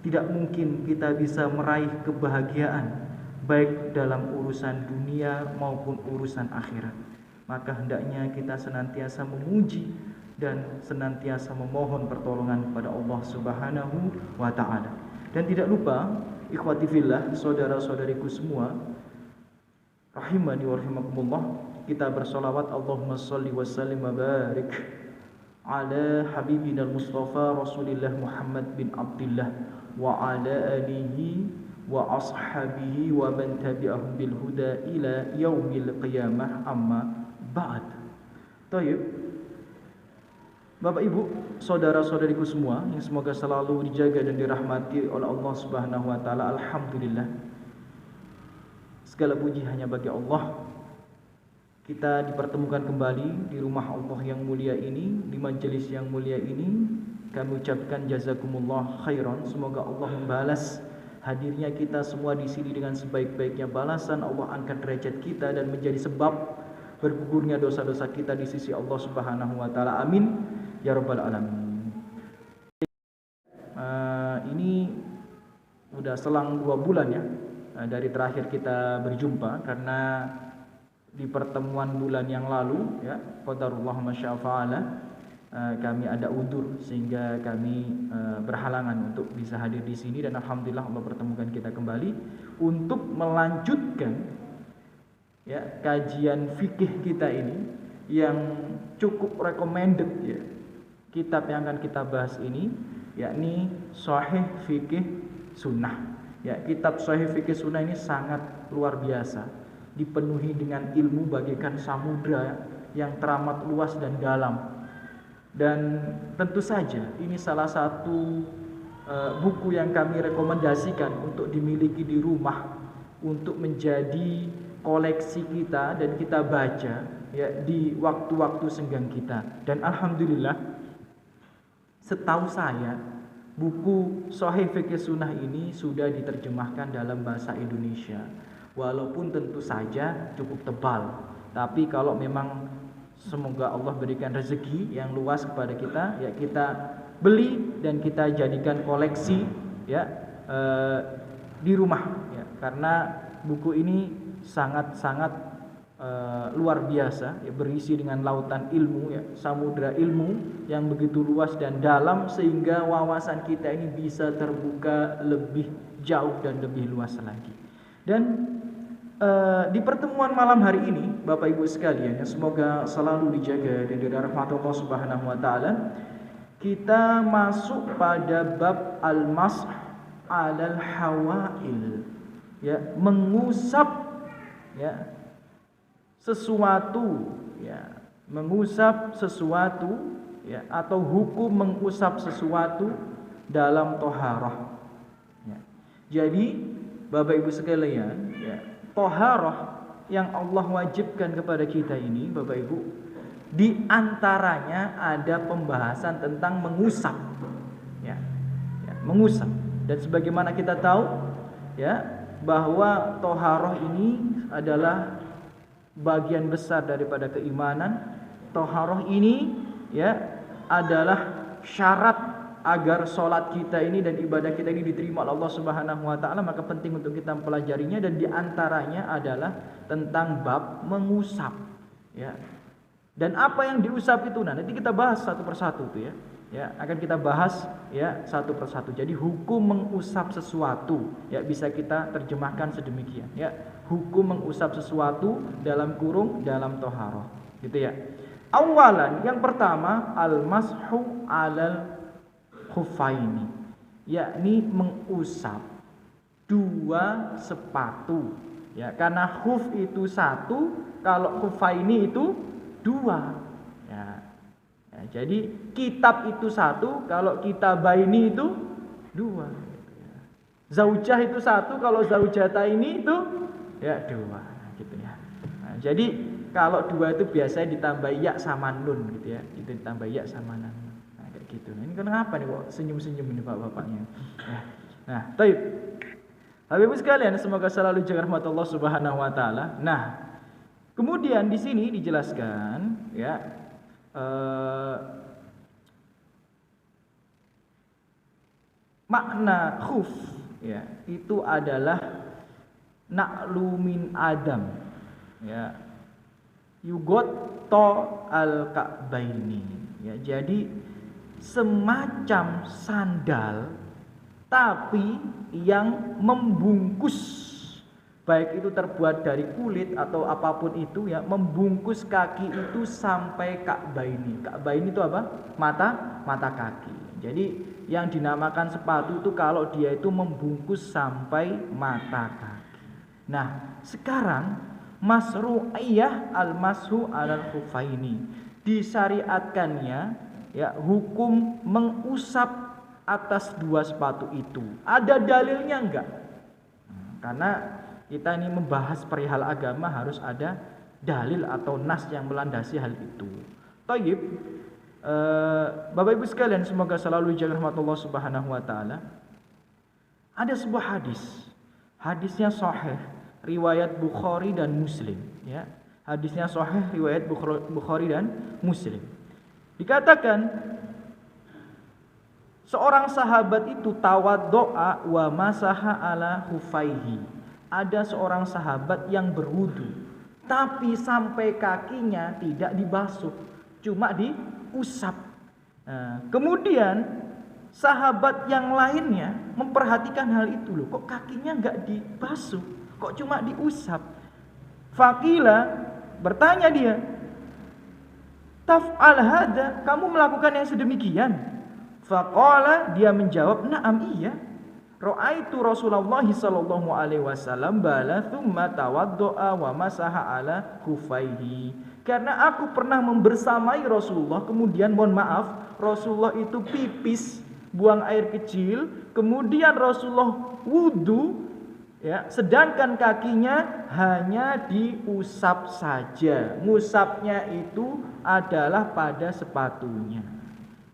tidak mungkin kita bisa meraih kebahagiaan baik dalam urusan dunia maupun urusan akhirat. Maka hendaknya kita senantiasa memuji dan senantiasa memohon pertolongan kepada Allah Subhanahu wa taala. Dan tidak lupa, ikhwati fillah, saudara-saudariku semua, rahimani wa rahimakumullah, kita bersolawat Allahumma shalli wa sallim wa barik ala habibina al-mustafa Rasulillah Muhammad bin Abdullah wa ala alihi wa ashabihi wa man tabi'ahum bil huda ila yaumil qiyamah, amma ba'd. Baik, Bapak Ibu, saudara-saudariku semua yang semoga selalu dijaga dan dirahmati oleh Allah Subhanahu wa taala. Alhamdulillah, segala puji hanya bagi Allah. Kita dipertemukan kembali di rumah Allah yang mulia ini, di majelis yang mulia ini. Kami ucapkan jazakumullah khairan. Semoga Allah membalas hadirnya kita semua di sini dengan sebaik-baiknya balasan. Allah angkat derajat kita dan menjadi sebab bergugurnya dosa-dosa kita di sisi Allah Subhanahu wa taala. Amin ya rabbal alamin. Ini udah selang 2 bulan ya dari terakhir kita berjumpa, karena di pertemuan bulan yang lalu ya, qadarullah masya fa'ala, kami ada udzur sehingga kami berhalangan untuk bisa hadir di sini, dan alhamdulillah Allah pertemukan kita kembali untuk melanjutkan ya kajian fikih kita ini yang cukup recommended ya. Kitab yang akan kita bahas ini yakni Shahih Fikih Sunnah. Ya, kitab Shahih Fikih Sunnah ini sangat luar biasa, dipenuhi dengan ilmu bagaikan samudra yang teramat luas dan dalam. Dan tentu saja ini salah satu buku yang kami rekomendasikan untuk dimiliki di rumah, untuk menjadi koleksi kita dan kita baca ya di waktu-waktu senggang kita. Dan alhamdulillah, setahu saya buku Shahih Fikih Sunnah ini sudah diterjemahkan dalam bahasa Indonesia. Walaupun tentu saja cukup tebal, tapi kalau memang semoga Allah berikan rezeki yang luas kepada kita, ya kita beli dan kita jadikan koleksi ya di rumah ya, karena buku ini sangat-sangat luar biasa ya, berisi dengan lautan ilmu ya, samudra ilmu yang begitu luas dan dalam, sehingga wawasan kita ini bisa terbuka lebih jauh dan lebih luas lagi. Dan di pertemuan malam hari ini, Bapak Ibu sekalian, yang semoga selalu dijaga dan dirahmati Allah Subhanahu wa taala, kita masuk pada bab al-mash 'alal hawail, ya, mengusap ya sesuatu ya, mengusap sesuatu ya, atau hukum mengusap sesuatu dalam toharah ya. Jadi Bapak Ibu sekalian ya, toharah yang Allah wajibkan kepada kita ini, Bapak Ibu, di antaranya ada pembahasan tentang mengusap ya, mengusap. Dan sebagaimana kita tahu ya, bahwa toharah ini adalah bagian besar daripada keimanan. Toharah ini ya adalah syarat agar sholat kita ini dan ibadah kita ini diterima oleh Allah Subhanahu wa taala. Maka penting untuk kita mempelajarinya, dan diantaranya adalah tentang bab mengusap ya. Dan apa yang diusap itu nanti kita bahas satu persatu tuh ya. Ya, akan kita bahas ya satu persatu. Jadi hukum mengusap sesuatu ya bisa kita terjemahkan sedemikian ya. Hukum mengusap sesuatu dalam kurung dalam toharoh gitu ya. Awalan, yang pertama, al-mashu 'alal khuffaini, yakni mengusap 2 sepatu ya. Karena khuf itu 1, kalau khuffaini itu 2 ya. Jadi kitab itu 1, kalau kitabaini itu 2 gitu ya. Zaujah itu 1, kalau zaujata ini itu ya 2 gitu ya. Nah, jadi kalau 2 itu biasanya ditambah ya sama nun gitu ya. Itu ditambah ya sama nun. Nah, kayak gitu. Nah, ini kenapa nih kok senyum-senyum ini Bapak-bapaknya? Ya. Nah, baik. Bapak-Ibu sekalian, semoga selalu jaga rahmat Allah Subhanahu wa taala. Nah, kemudian di sini dijelaskan ya makna khuf ya itu adalah na'lu min Adam ya yugoto al-ka'baini ya, jadi semacam sandal tapi yang membungkus, baik itu terbuat dari kulit atau apapun itu ya, membungkus kaki itu sampai ka'baini. Ka'baini itu apa? Mata kaki. Jadi yang dinamakan sepatu itu kalau dia itu membungkus sampai mata kaki. Nah, sekarang masru'iyah al-mashu 'alal khufaini. Disyariatkannya ya hukum mengusap atas dua sepatu itu. Ada dalilnya enggak? Karena kita ini membahas perihal agama harus ada dalil atau nas yang melandasi hal itu. Tayyib, Bapak Ibu sekalian, semoga selalu dijaga rahmat Allah Subhanahu wa taala. Ada sebuah hadis. Hadisnya sahih, riwayat Bukhari dan Muslim, ya. Hadisnya sahih riwayat Bukhari dan Muslim. Dikatakan seorang sahabat itu tawaddo'a wa masaha ala khufaihi. Ada seorang sahabat yang berwudu, tapi sampai kakinya tidak dibasuh, cuma diusap. Kemudian sahabat yang lainnya memperhatikan hal itu, loh, kok kakinya enggak dibasuh, kok cuma diusap. Faqila, bertanya dia, taf'al hada, kamu melakukan yang sedemikian? Faqala, dia menjawab, na'am, iya. Ra'aitu Rasulullah sallallahu alaihi wasallam bala thumma tawaddo'a wa masaha ala khufaihi. Karena aku pernah membersamai Rasulullah, kemudian mohon maaf, Rasulullah itu pipis, buang air kecil, kemudian Rasulullah wudu ya, sedangkan kakinya hanya diusap saja. Ngusapnya itu adalah pada sepatunya.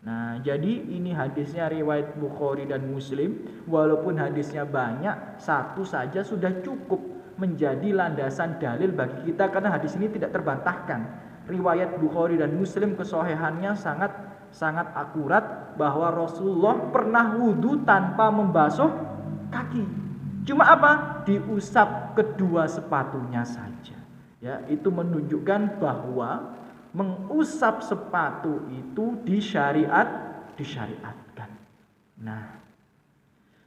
Nah, jadi ini hadisnya riwayat Bukhari dan Muslim. Walaupun hadisnya banyak, satu saja sudah cukup menjadi landasan dalil bagi kita, karena hadis ini tidak terbantahkan. Riwayat Bukhari dan Muslim kesohihannya sangat akurat bahwa Rasulullah pernah wudu tanpa membasuh kaki. Cuma apa? Diusap kedua sepatunya saja. Ya, itu menunjukkan bahwa mengusap sepatu itu disyariatkan. Nah,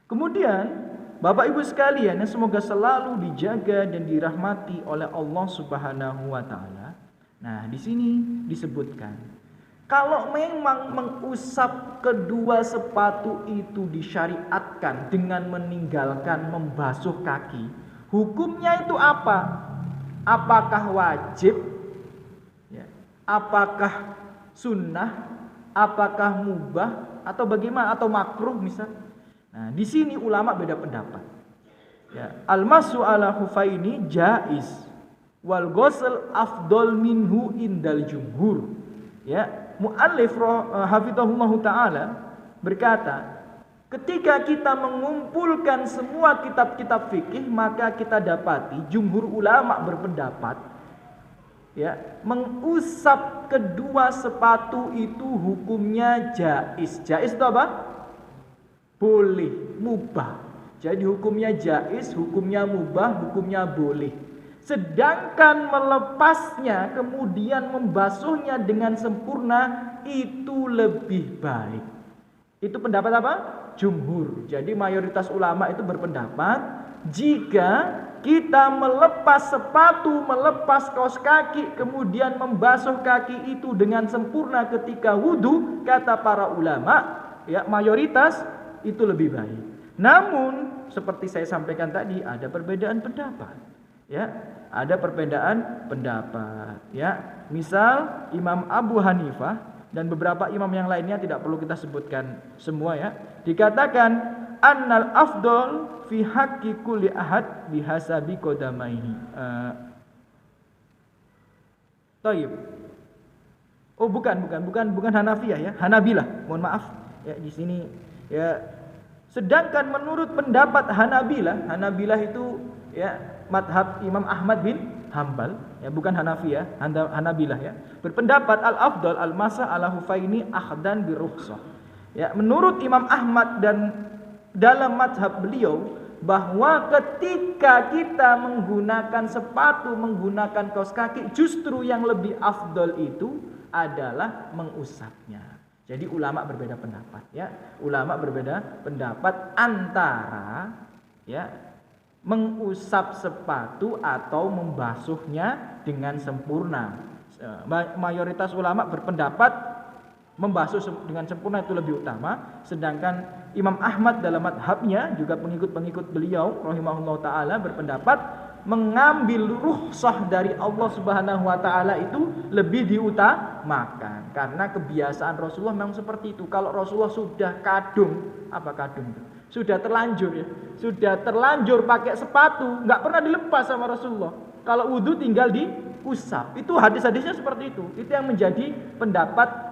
kemudian Bapak Ibu sekalian yang semoga selalu dijaga dan dirahmati oleh Allah Subhanahu wa taala. Nah, di sini disebutkan kalau memang mengusap kedua sepatu itu disyariatkan dengan meninggalkan membasuh kaki, hukumnya itu apa? Apakah wajib? Apakah sunnah, apakah mubah, atau bagaimana, atau makruh misal? Nah, di sini ulama beda pendapat. Ya, al-mashu ala khufaini jaiz, wal ghusl afdal minhu indal jumhur. Ya, muallif hafizahullah taala berkata, ketika kita mengumpulkan semua kitab-kitab fikih, maka kita dapati jumhur ulama berpendapat ya, mengusap kedua sepatu itu hukumnya jaiz. Jaiz itu apa? Boleh, mubah. Jadi hukumnya jaiz, hukumnya mubah, hukumnya boleh. Sedangkan melepasnya kemudian membasuhnya dengan sempurna itu lebih baik. Itu pendapat apa? Jumhur. Jadi mayoritas ulama itu berpendapat jika kita melepas sepatu, melepas kaos kaki, kemudian membasuh kaki itu dengan sempurna ketika wudu, kata para ulama, ya mayoritas itu lebih baik. Namun seperti saya sampaikan tadi, ada perbedaan pendapat. Ya, ada perbedaan pendapat. Ya, misal Imam Abu Hanifah dan beberapa imam yang lainnya, tidak perlu kita sebutkan semua ya, dikatakan annal afdol fi haqqi kulli ahad bihasabi qadamaihi. Tayyib. Oh, bukan Hanafiyah ya, Hanabilah. Mohon maaf ya, di sini ya. Sedangkan menurut pendapat Hanabilah itu ya madhab Imam Ahmad bin Hambal ya, bukan Hanafiyah, Hanabilah ya. Berpendapat al-afdal al-masa ala hufaini akhdan bi rukhsah. Ya, menurut Imam Ahmad dan dalam mazhab beliau bahwa ketika kita menggunakan sepatu, menggunakan kaos kaki, justru yang lebih afdol itu adalah mengusapnya. Jadi ulama berbeda pendapat, ya. Ulama berbeda pendapat antara, ya, mengusap sepatu atau membasuhnya dengan sempurna. Mayoritas ulama berpendapat membasuh dengan sempurna itu lebih utama, sedangkan Imam Ahmad dalam madhabnya, juga pengikut-pengikut beliau rahimahullah ta'ala, berpendapat mengambil rukhsah dari Allah subhanahu wa ta'ala itu lebih diutamakan, karena kebiasaan Rasulullah memang seperti itu. Kalau Rasulullah sudah kadung, apa kadung itu? Sudah terlanjur, ya, sudah terlanjur pakai sepatu, nggak pernah dilepas sama Rasulullah. Kalau wudhu tinggal diusap. Itu hadis-hadisnya seperti itu. Itu yang menjadi pendapat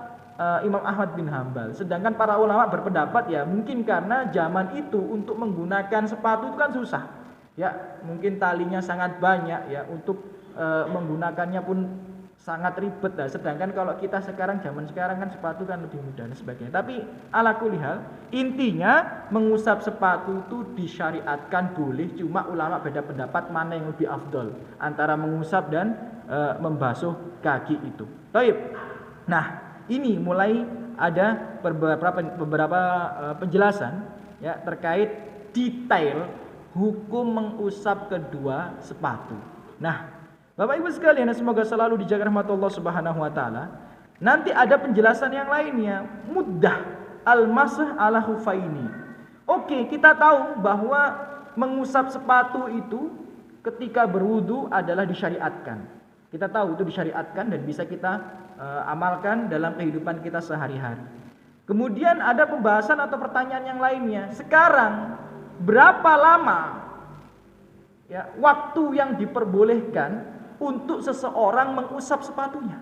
Imam Ahmad bin Hambal. Sedangkan para ulama berpendapat, ya mungkin karena zaman itu untuk menggunakan sepatu itu kan susah, ya mungkin talinya sangat banyak, ya untuk menggunakannya pun sangat ribet lah. Sedangkan kalau kita sekarang, zaman sekarang kan sepatu kan lebih mudah dan sebagainya. Tapi ala kulli hal, intinya mengusap sepatu itu disyariatkan boleh, cuma ulama beda pendapat mana yang lebih afdol antara mengusap dan membasuh kaki itu. Baik. Nah, ini mulai ada beberapa penjelasan, ya, terkait detail hukum mengusap kedua sepatu. Nah, Bapak Ibu sekalian, semoga selalu dijaga rahmat Allah Subhanahu wa taala. Nanti ada penjelasan yang lainnya, muddah al-masah ala khufaini. Oke, kita tahu bahwa mengusap sepatu itu ketika berwudu adalah disyariatkan. Kita tahu itu disyariatkan dan bisa kita amalkan dalam kehidupan kita sehari-hari. Kemudian ada pembahasan atau pertanyaan yang lainnya. Sekarang berapa lama, ya, waktu yang diperbolehkan untuk seseorang mengusap sepatunya?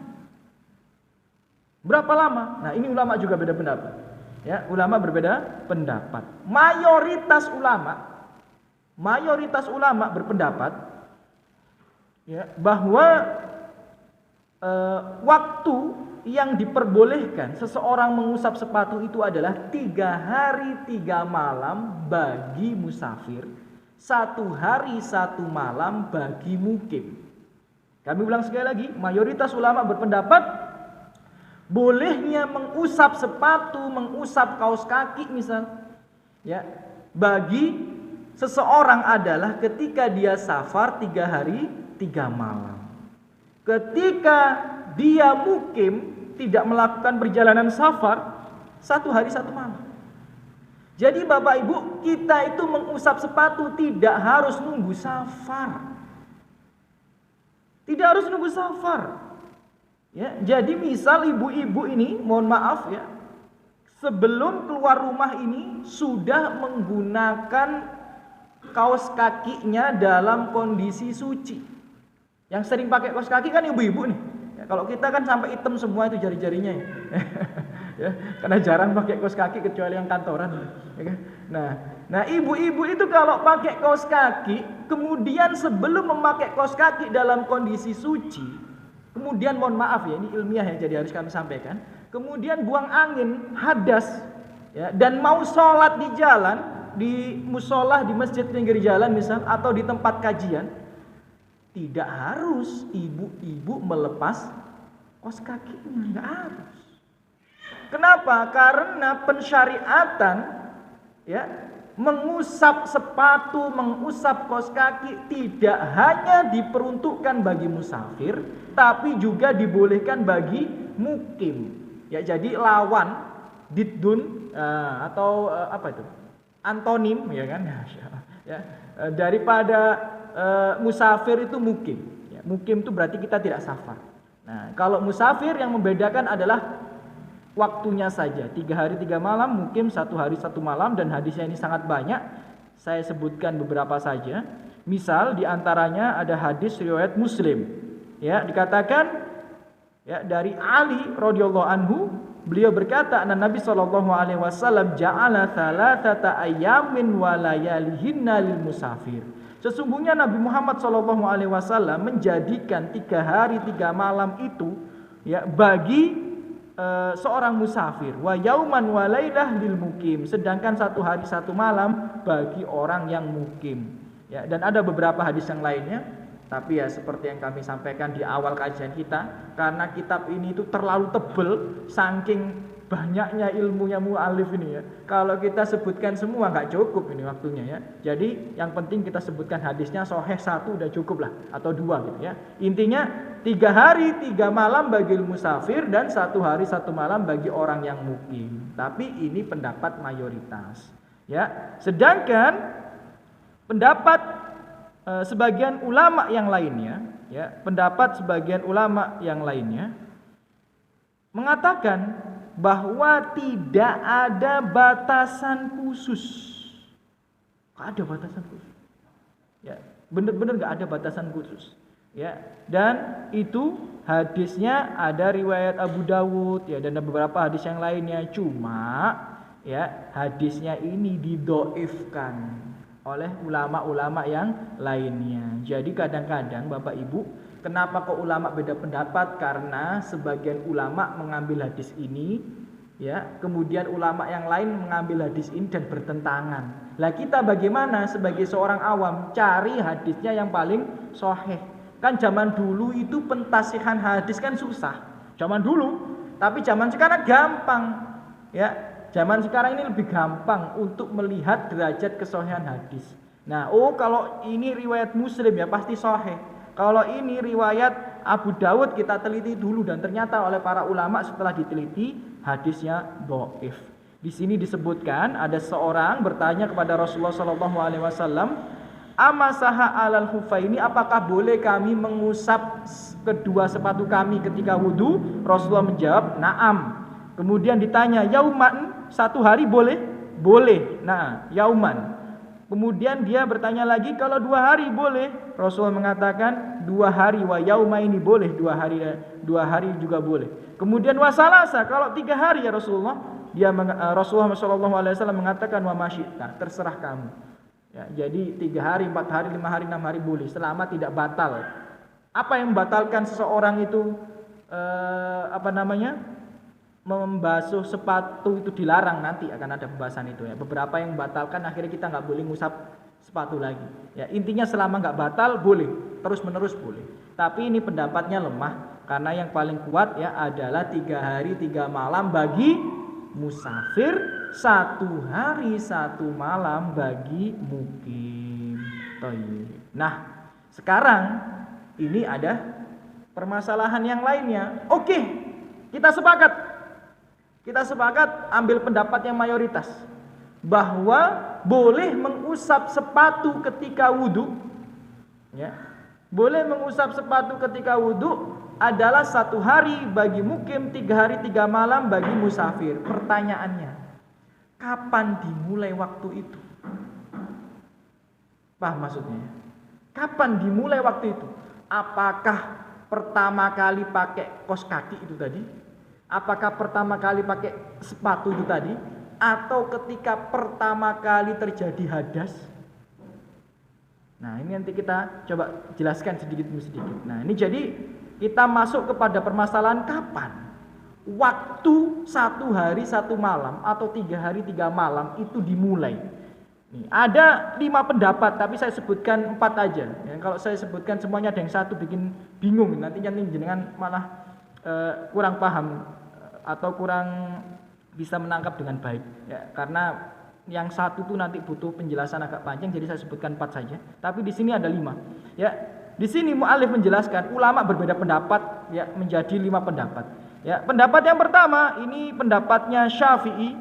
Berapa lama? Nah, ini ulama juga beda pendapat. Ya, ulama berbeda pendapat. Mayoritas ulama berpendapat, ya, bahwa waktu yang diperbolehkan seseorang mengusap sepatu itu adalah 3 hari 3 malam bagi musafir, 1 hari 1 malam bagi mukim. Kami ulang sekali lagi, mayoritas ulama berpendapat bolehnya mengusap sepatu, mengusap kaos kaki misal, ya, bagi seseorang adalah ketika dia safar 3 hari 3 malam. Ketika dia mukim, tidak melakukan perjalanan safar, 1 hari 1 malam. Jadi Bapak Ibu, kita itu mengusap sepatu tidak harus nunggu safar. Tidak harus nunggu safar. Ya, jadi misal ibu-ibu ini, mohon maaf ya, sebelum keluar rumah ini sudah menggunakan kaos kakinya dalam kondisi suci. Yang sering pakai kaos kaki kan ibu-ibu nih. Ya, kalau kita kan sampai hitam semua itu jari-jarinya, ya. Ya, karena jarang pakai kaos kaki kecuali yang kantoran. Ya, kan? Nah, ibu-ibu itu kalau pakai kaos kaki, kemudian sebelum memakai kaos kaki dalam kondisi suci, kemudian mohon maaf ya, ini ilmiah ya, jadi harus kami sampaikan. Kemudian buang angin, hadas, ya, dan mau sholat di jalan, di musola, di masjid pinggir jalan misal, atau di tempat kajian, tidak harus ibu-ibu melepas kaos kakinya, nggak harus. Kenapa? Karena pensyariatan, ya, mengusap sepatu, mengusap kaos kaki tidak hanya diperuntukkan bagi musafir, tapi juga dibolehkan bagi mukim. Ya, jadi lawan diddun atau apa itu? Antonim, ya kan? Ya, daripada musafir itu mukim. Ya, mukim itu berarti kita tidak safar. Nah, kalau musafir yang membedakan adalah waktunya saja, 3 hari 3 malam, mukim 1 hari 1 malam, dan hadisnya ini sangat banyak. Saya sebutkan beberapa saja. Misal diantaranya ada hadis riwayat Muslim. Ya, dikatakan, ya, dari Ali radhiyallahu anhu, beliau berkata, Nabi sallallahu alaihi wasallam ja'ala thalathata ayyamin wa layalihinna lil musafir. Sesungguhnya Nabi Muhammad sallallahu alaihi wasallam menjadikan 3 hari 3 malam itu, ya, bagi seorang musafir, wa yauman wa lailah lil mukim, sedangkan satu hari satu malam bagi orang yang mukim. Ya, dan ada beberapa hadis yang lainnya, tapi ya seperti yang kami sampaikan di awal kajian kita, karena kitab ini itu terlalu tebel, saking banyaknya ilmunya mu'alif ini ya. Kalau kita sebutkan semua nggak cukup ini waktunya ya. Jadi yang penting kita sebutkan hadisnya sahih satu udah cukup lah, atau dua gitu ya. Intinya 3 hari 3 malam bagi musafir dan 1 hari 1 malam bagi orang yang mukim. Tapi ini pendapat mayoritas ya. Sedangkan pendapat sebagian ulama yang lainnya ya, pendapat sebagian ulama yang lainnya mengatakan bahwa tidak ada batasan khusus. Gak ada batasan khusus. Ya, benar-benar gak ada batasan khusus. Ya, dan itu hadisnya ada riwayat Abu Dawud ya, dan ada beberapa hadis yang lainnya. Cuma ya, hadisnya ini didoifkan oleh ulama-ulama yang lainnya. Jadi kadang-kadang Bapak Ibu, kenapa kok ulama beda pendapat? Karena sebagian ulama mengambil hadis ini ya, kemudian ulama yang lain mengambil hadis ini dan bertentangan. Lah kita bagaimana sebagai seorang awam cari hadisnya yang paling sahih? Kan zaman dulu itu pentasihan hadis kan susah. Zaman dulu, tapi zaman sekarang gampang. Ya, zaman sekarang ini lebih gampang untuk melihat derajat kesahihan hadis. Nah, kalau ini riwayat Muslim ya pasti sahih. Kalau ini riwayat Abu Dawud kita teliti dulu dan ternyata oleh para ulama setelah diteliti hadisnya dhaif. Di sini disebutkan ada seorang bertanya kepada Rasulullah SAW, amasaha alal khufaini, apakah boleh kami mengusap kedua sepatu kami ketika wudu? Rasulullah menjawab, na'am. Kemudian ditanya, yauman, 1 hari boleh? Boleh. Nah, yauman. Kemudian dia bertanya lagi, kalau 2 hari boleh? Rasulullah mengatakan 2 hari, wa yauma ini boleh, 2 hari juga boleh. Kemudian wasalasa, kalau 3 hari ya Rasulullah, Rasulullah SAW mengatakan wa masyita, terserah kamu. Ya, jadi 3 hari, 4 hari, 5 hari, 6 hari boleh, selama tidak batal. Apa yang membatalkan seseorang itu membasuh sepatu itu dilarang, nanti akan ada pembahasan itu ya. Beberapa yang membatalkan akhirnya kita nggak boleh ngusap sepatu lagi. Ya, intinya selama nggak batal boleh, terus menerus boleh. Tapi ini pendapatnya lemah karena yang paling kuat ya adalah 3 hari 3 malam bagi musafir, 1 hari 1 malam bagi mukim. Nah, sekarang ini ada permasalahan yang lainnya. Oke, kita sepakat ambil pendapat yang mayoritas bahwa boleh mengusap sepatu ketika wudu ya. Boleh mengusap sepatu ketika wudu adalah 1 hari bagi mukim, 3 hari 3 malam bagi musafir. Pertanyaannya, kapan dimulai waktu itu? Paham maksudnya? Kapan dimulai waktu itu? Apakah pertama kali pakai kaos kaki itu tadi? Apakah pertama kali pakai sepatu itu tadi? Atau ketika pertama kali terjadi hadas? Nah, ini nanti kita coba jelaskan sedikit demi sedikit. Nah, ini jadi kita masuk kepada permasalahan kapan waktu 1 hari 1 malam atau 3 hari 3 malam itu dimulai. Nih, ada 5 pendapat, tapi saya sebutkan 4 aja. Ya, kalau saya sebutkan semuanya ada yang satu bikin bingung, nanti jenengan malah kurang paham atau kurang bisa menangkap dengan baik ya, karena yang satu tuh nanti butuh penjelasan agak panjang, jadi saya sebutkan 4 saja. Tapi di sini ada 5 ya. Di sini mu'alif menjelaskan ulama berbeda pendapat ya, menjadi 5 pendapat ya. Pendapat yang pertama ini pendapatnya Syafi'i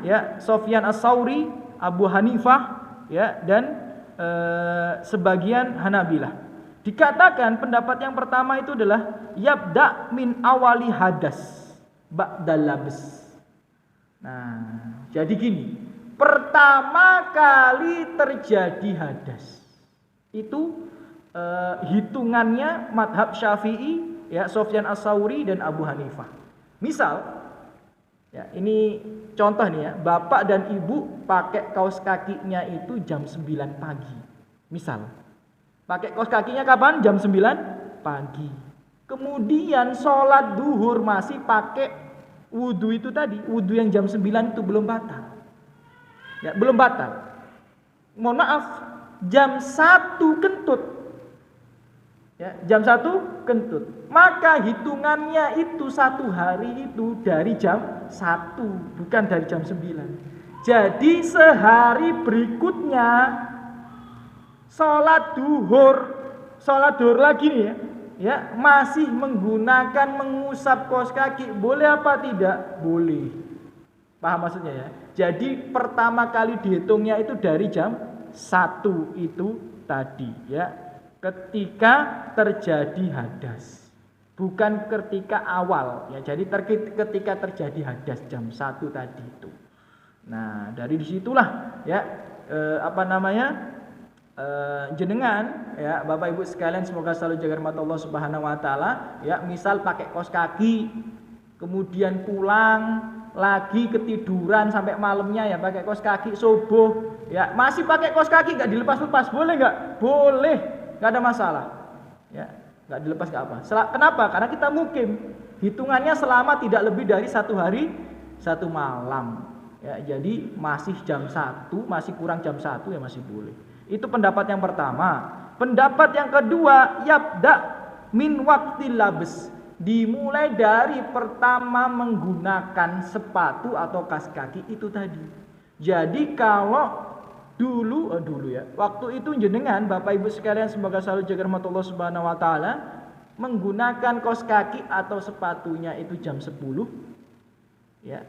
ya, Sufyan Ats-Tsauri, Abu Hanifah ya, dan sebagian Hanabilah. Dikatakan pendapat yang pertama itu adalah yabda min awali hadas ba'dal labs. Nah, jadi gini, pertama kali terjadi hadas itu hitungannya madhab Syafi'i ya, Sufyan Ats-Tsauri dan Abu Hanifah. Misal ya, ini contoh nih ya, bapak dan ibu pakai kaos kakinya itu jam 9 pagi. Misal pakai kaos kakinya kapan? Jam 9 pagi. Kemudian sholat duhur masih pakai Wudu itu tadi, wudu yang jam 9 itu belum batal. Ya, belum batal. Mohon maaf, jam 1 kentut. Ya, jam 1 kentut. Maka hitungannya itu 1 hari itu dari jam 1, bukan dari jam 9. Jadi sehari berikutnya sholat duhur lagi nih ya, masih menggunakan mengusap kaos kaki, boleh apa tidak? Boleh. Paham maksudnya ya? Jadi pertama kali dihitungnya itu dari jam 1 itu tadi ya, ketika terjadi hadas, bukan ketika awal ya. Jadi ketika terjadi hadas jam 1 tadi itu. Nah, dari disitulah ya jenengan ya Bapak Ibu sekalian, semoga selalu jaga rahmat Allah Subhanahu wa taala ya, misal pakai kaos kaki kemudian pulang lagi ketiduran sampai malamnya ya pakai kaos kaki subuh ya, masih pakai kaos kaki nggak dilepas-lepas, boleh nggak? Boleh, nggak ada masalah ya, nggak dilepas nggak apa. Kenapa? Karena kita mukim, hitungannya selama tidak lebih dari 1 hari 1 malam ya, jadi masih jam 1, masih kurang jam 1 ya masih boleh. Itu pendapat yang pertama. Pendapat yang kedua, yabda min waqtil labs, dimulai dari pertama menggunakan sepatu atau kaos kaki itu tadi. Jadi kalau dulu ya, waktu itu jenengan Bapak Ibu sekalian, semoga selalu jaga rahmat Allah Subhanahu wa taala, menggunakan kaos kaki atau sepatunya itu jam 10 ya.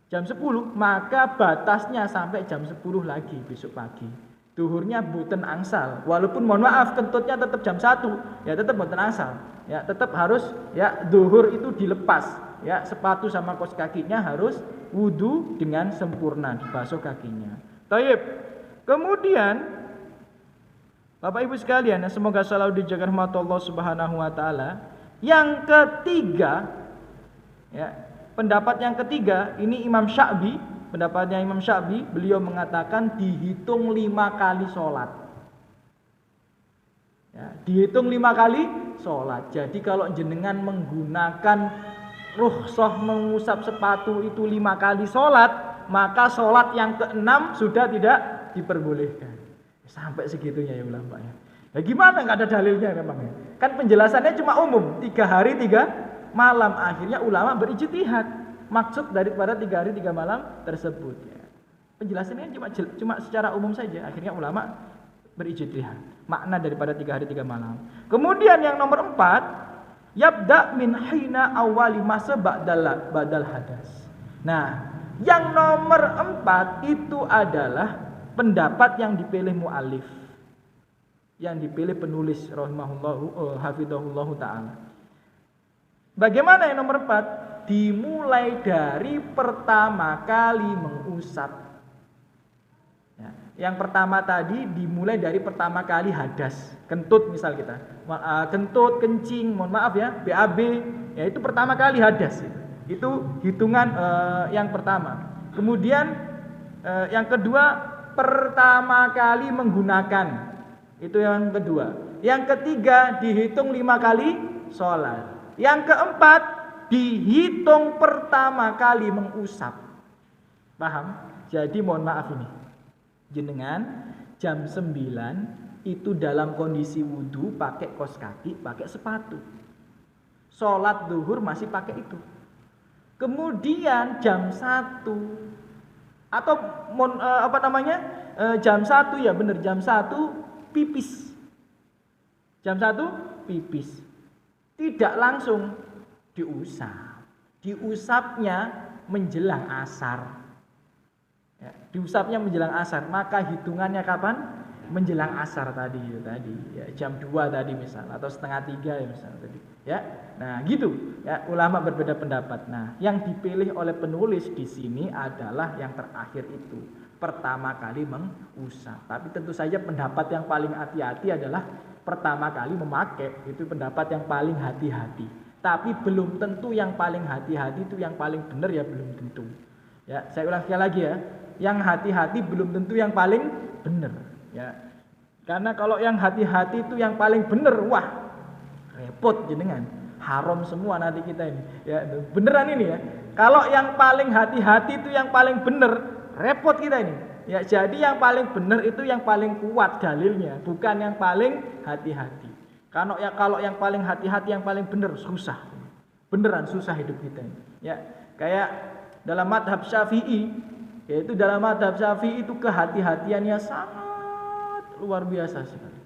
Jam 10, maka batasnya sampai jam 10 lagi besok pagi. Duhurnya boten angsal, walaupun mohon maaf kentutnya tetap jam 1 ya, tetap boten angsal ya, tetap harus ya duhur itu dilepas ya, sepatu sama kaos kakinya harus wudu dengan sempurna, dibasuh kakinya. Taib. Kemudian Bapak Ibu sekalian, semoga selalu dijaga rahmat Allah Subhanahu wa taala. Yang ketiga ya, pendapat yang ketiga ini Imam Sya'bi. Pendapatnya Imam Sya'bi, beliau mengatakan dihitung 5 kali sholat ya, dihitung 5 kali sholat. Jadi kalau jenengan menggunakan rukhsah mengusap sepatu itu 5 kali sholat, maka sholat yang ke-6 sudah tidak diperbolehkan. Sampai segitunya ya ulama ya. Ya gimana, nggak ada dalilnya memang ya. Kan penjelasannya cuma umum, 3 hari 3 malam. Akhirnya ulama berijtihad maksud daripada 3 hari 3 malam tersebut ya. Penjelasannya cuma secara umum saja. Akhirnya ulama berijtihad makna daripada 3 hari 3 malam. Kemudian yang nomor 4, yabda min hina awali masa badal hadas. Nah, yang nomor 4 itu adalah pendapat yang dipilih mu'alif, yang dipilih penulis rahimahullahu hafidhahullahu ta'ala. Bagaimana yang nomor 4? Dimulai dari pertama kali mengusap ya. Yang pertama tadi dimulai dari pertama kali hadas, kentut misal kita kentut, kencing, mohon maaf ya, BAB ya, itu pertama kali hadas itu hitungan yang pertama. Kemudian yang kedua, pertama kali menggunakan, itu yang kedua. Yang ketiga dihitung 5 kali sholat. Yang keempat dihitung pertama kali mengusap. Paham? Jadi mohon maaf ini, jenengan jam 9 itu dalam kondisi wudu, pakai kaos kaki, pakai sepatu. Sholat duhur masih pakai itu. Kemudian jam 1 atau jam 1 ya benar, jam 1 pipis. Jam 1 pipis. Tidak langsung diusap. Diusapnya menjelang asar. Ya, diusapnya menjelang asar, maka hitungannya kapan? Menjelang asar tadi ya, jam 2 tadi misal, atau setengah 3 ya misal tadi. Ya. Nah, gitu. Ya, ulama berbeda pendapat. Nah, yang dipilih oleh penulis di sini adalah yang terakhir itu, pertama kali mengusap. Tapi tentu saja pendapat yang paling hati-hati adalah pertama kali memakai, itu pendapat yang paling hati-hati. Tapi belum tentu yang paling hati-hati itu yang paling benar ya, belum tentu. Ya, saya ulang sekali lagi ya. Yang hati-hati belum tentu yang paling benar, ya. Karena kalau yang hati-hati itu yang paling benar, wah, repot jenengan. haram semua nanti kita ini. Ya, beneran ini ya. Kalau yang paling hati-hati itu yang paling bener, repot kita ini. Ya, jadi yang paling bener itu yang paling kuat dalilnya, bukan yang paling hati-hati. Kalau yang paling hati-hati, yang paling bener susah. Beneran susah hidup kita ini. Ya, kayak dalam mazhab Syafi'i, yaitu dalam mazhab Syafi'i itu kehati-hatiannya sangat luar biasa sekali.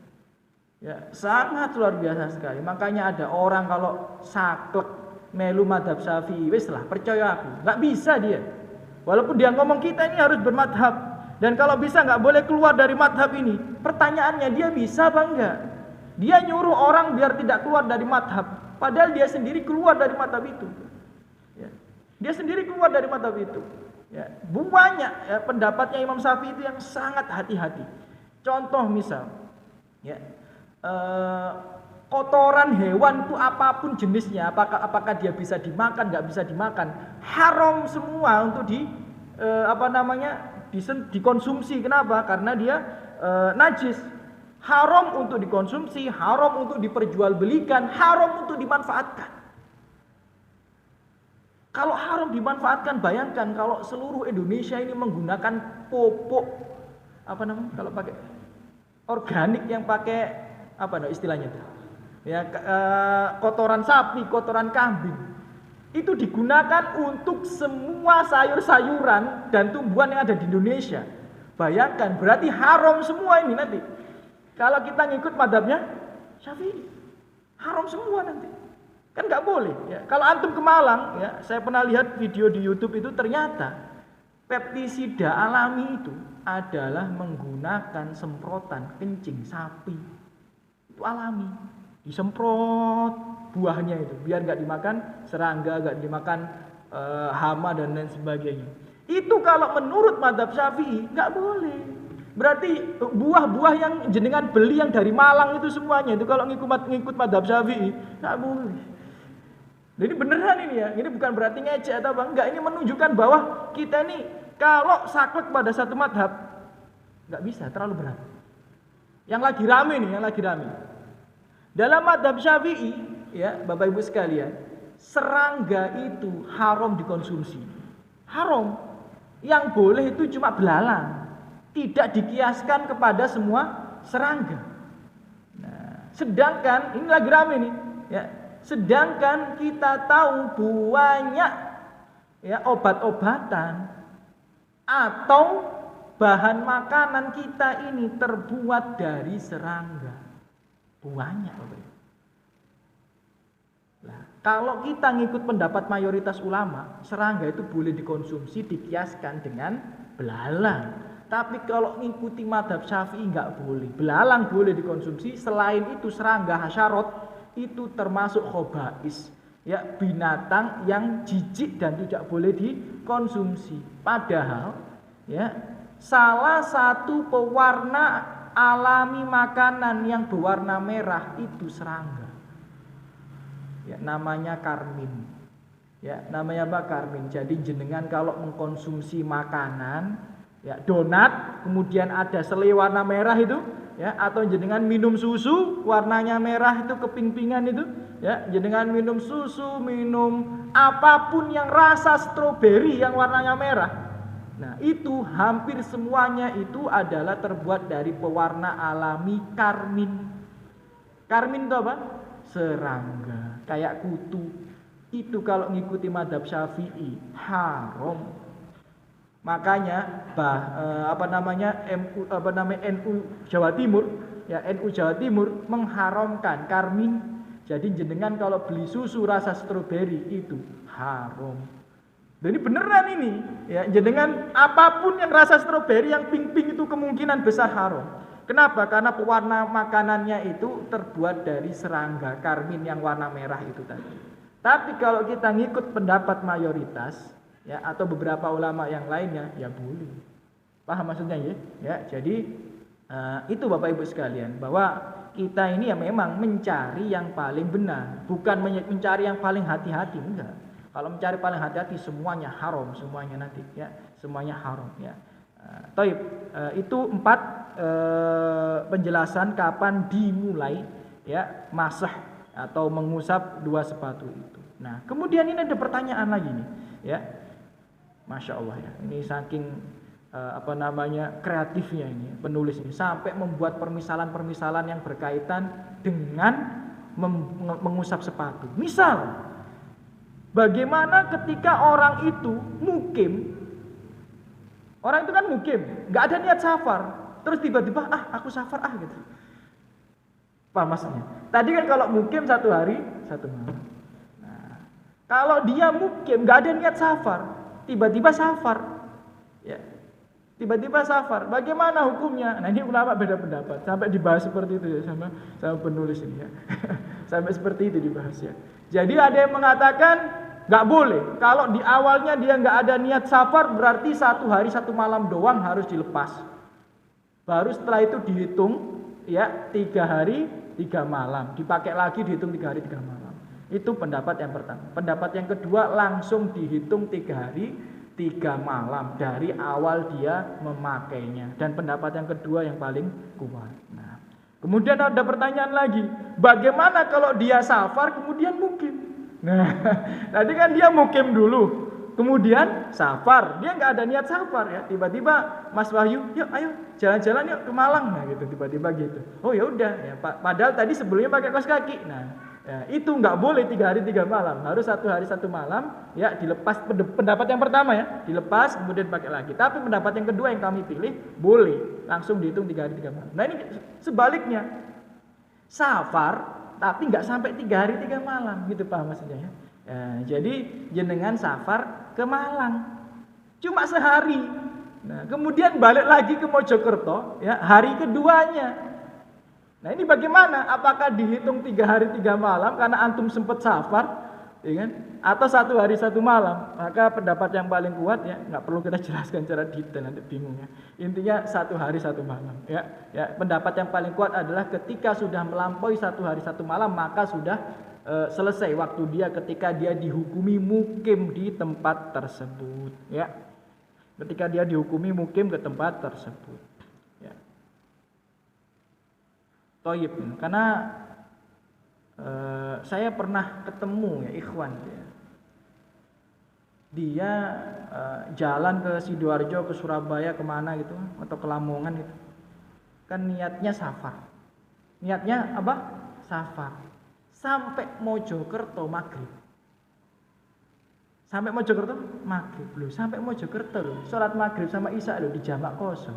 Ya, sangat luar biasa sekali. Makanya ada orang kalau saklek melu mazhab Syafi'i, wis lah percaya aku, nggak bisa dia. Walaupun dia ngomong kita ini harus bermadhab, dan kalau bisa nggak boleh keluar dari madhab ini. Pertanyaannya dia bisa apa enggak? Dia nyuruh orang biar tidak keluar dari madhab, padahal dia sendiri keluar dari madhab itu. Ya. Dia sendiri keluar dari madhab itu. Ya. Banyak ya, pendapatnya Imam Syafi'i itu yang sangat hati-hati. Contoh misal, ya. Kotoran hewan itu apapun jenisnya, apakah dia bisa dimakan, nggak bisa dimakan, haram semua untuk dikonsumsi. Kenapa? Karena dia najis. Haram untuk dikonsumsi, haram untuk diperjualbelikan, haram untuk dimanfaatkan. Kalau haram dimanfaatkan, bayangkan kalau seluruh Indonesia ini menggunakan pupuk kalau pakai organik yang pakai istilahnya itu? Ya, kotoran sapi, kotoran kambing itu digunakan untuk semua sayur-sayuran dan tumbuhan yang ada di Indonesia. Bayangkan, berarti haram semua ini nanti. Kalau kita ngikut madhabnya Syafi'i, haram semua nanti. Kan nggak boleh. Ya. Kalau antum ke Malang, ya, saya pernah lihat video di YouTube itu ternyata pestisida alami itu adalah menggunakan semprotan kencing sapi. Itu alami, disemprot buahnya itu biar nggak dimakan serangga, nggak dimakan hama dan lain sebagainya. Itu kalau menurut mazhab Syafi'i nggak boleh. Berarti buah-buah yang jenengan beli yang dari Malang itu semuanya itu kalau ngikut mazhab Syafi'i nggak boleh. Jadi beneran ini ya, ini bukan berarti ngecek atau apa, enggak, ini menunjukkan bahwa kita ini kalau saklek pada satu mazhab nggak bisa, terlalu berat. Yang lagi rame nih, yang lagi rame. Dalam mazhab Syafi'i, ya Bapak Ibu sekalian, serangga itu haram dikonsumsi. Haram. Yang boleh itu cuma belalang. Tidak dikiaskan kepada semua serangga. Nah, sedangkan ini lagi rame nih, ya. Sedangkan kita tahu banyak ya obat-obatan atau bahan makanan kita ini terbuat dari serangga. Banyak. Nah, kalau kita ngikut pendapat mayoritas ulama, serangga itu boleh dikonsumsi dikiaskan dengan belalang. Tapi kalau ngikuti mazhab Syafi'i nggak boleh. Belalang boleh dikonsumsi, selain itu serangga hasyarot itu termasuk khobais. Ya, binatang yang jijik dan tidak boleh dikonsumsi. Padahal ya, salah satu pewarna alami makanan yang berwarna merah itu serangga. Ya, namanya karmin. Ya, namanya apa? Karmin. Jadi jenengan kalau mengkonsumsi makanan, ya donat, kemudian ada selai warna merah itu, ya, atau jenengan minum susu warnanya merah itu keping-pingan itu, ya, jenengan minum susu, minum apapun yang rasa stroberi yang warnanya merah. Nah, itu hampir semuanya itu adalah terbuat dari pewarna alami karmin. Karmin itu apa? Serangga, kayak kutu. Itu kalau ngikuti mazhab Syafi'i haram. Makanya NU Jawa Timur, ya NU Jawa Timur mengharamkan karmin. Jadi jenengan kalau beli susu rasa stroberi itu haram. Jadi beneran ini, ya jenengan apapun yang rasa stroberi yang pink-pink itu kemungkinan besar haram. Kenapa? Karena pewarna makanannya itu terbuat dari serangga karmin yang warna merah itu tadi. Tapi kalau kita ngikut pendapat mayoritas, ya atau beberapa ulama yang lainnya, ya boleh. Paham maksudnya ya? Ya, jadi itu Bapak Ibu sekalian, bahwa kita ini ya memang mencari yang paling benar, bukan mencari yang paling hati-hati, enggak. Kalau mencari paling hati-hati semuanya haram, semuanya nanti ya, semuanya haram ya. Taib, itu 4 penjelasan kapan dimulai ya masah atau mengusap dua sepatu itu. Nah, kemudian ini ada pertanyaan lagi nih, ya. Masya Allah ya. Ini saking kreatifnya ini penulis ini sampai membuat permisalan-permisalan yang berkaitan dengan mengusap sepatu. Misal, bagaimana ketika orang itu mukim? Orang itu kan mukim, nggak ada niat safar, terus tiba-tiba aku safar gitu. Paham maksudnya? Tadi kan kalau mukim 1 hari 1 malam. Nah, kalau dia mukim nggak ada niat safar, tiba-tiba safar, ya. Tiba-tiba safar, bagaimana hukumnya? Nah, ini ulama beda pendapat, sampai dibahas seperti itu ya sama penulis ini ya. Sampai seperti itu dibahas ya. Jadi ada yang mengatakan nggak boleh. Kalau di awalnya dia nggak ada niat safar, berarti 1 hari 1 malam doang harus dilepas. Baru setelah itu dihitung ya 3 hari 3 malam, dipakai lagi dihitung 3 hari 3 malam. Itu pendapat yang pertama. Pendapat yang kedua langsung dihitung 3 hari 3 malam dari awal dia memakainya. Dan pendapat yang kedua yang paling kuat. Nah, kemudian ada pertanyaan lagi, bagaimana kalau dia safar kemudian mukim? Nah, tadi kan dia mukim dulu, kemudian safar, dia nggak ada niat safar ya. Tiba-tiba Mas Wahyu, yuk ayo jalan-jalan yuk ke Malang, nah gitu tiba-tiba gitu. Oh ya udah, ya, padahal tadi sebelumnya pakai kaos kaki. Nah, ya, itu nggak boleh 3 hari 3 malam, harus 1 hari 1 malam. Ya dilepas, pendapat yang pertama ya, dilepas kemudian pakai lagi. Tapi pendapat yang kedua yang kami pilih boleh langsung dihitung 3 hari 3 malam. Nah ini sebaliknya, safar tapi nggak sampai 3 hari 3 malam, gitu paham maksudnya ya. Jadi jenengan safar ke Malang cuma sehari, nah kemudian balik lagi ke Mojokerto ya hari keduanya. Nah ini bagaimana? Apakah dihitung 3 hari 3 malam karena antum sempat safar, ya kan? Atau 1 hari 1 malam? Maka pendapat yang paling kuat ya, nggak perlu kita jelaskan secara detail nanti bingung ya. Intinya 1 hari 1 malam ya. Ya pendapat yang paling kuat adalah ketika sudah melampaui 1 hari 1 malam maka sudah selesai waktu dia ketika dia dihukumi mukim di tempat tersebut ya. Ketika dia dihukumi mukim ke tempat tersebut ya. Toyib, karena saya pernah ketemu ya ikhwan ya. Dia jalan ke Sidoarjo, ke Surabaya, kemana gitu atau ke Lamongan gitu. Kan niatnya safar. Niatnya apa? Safar. Sampai Mojokerto maghrib. Sampai Mojokerto maghrib loh. Sampai Mojokerto loh. Sholat maghrib sama isya loh di jamak kosong.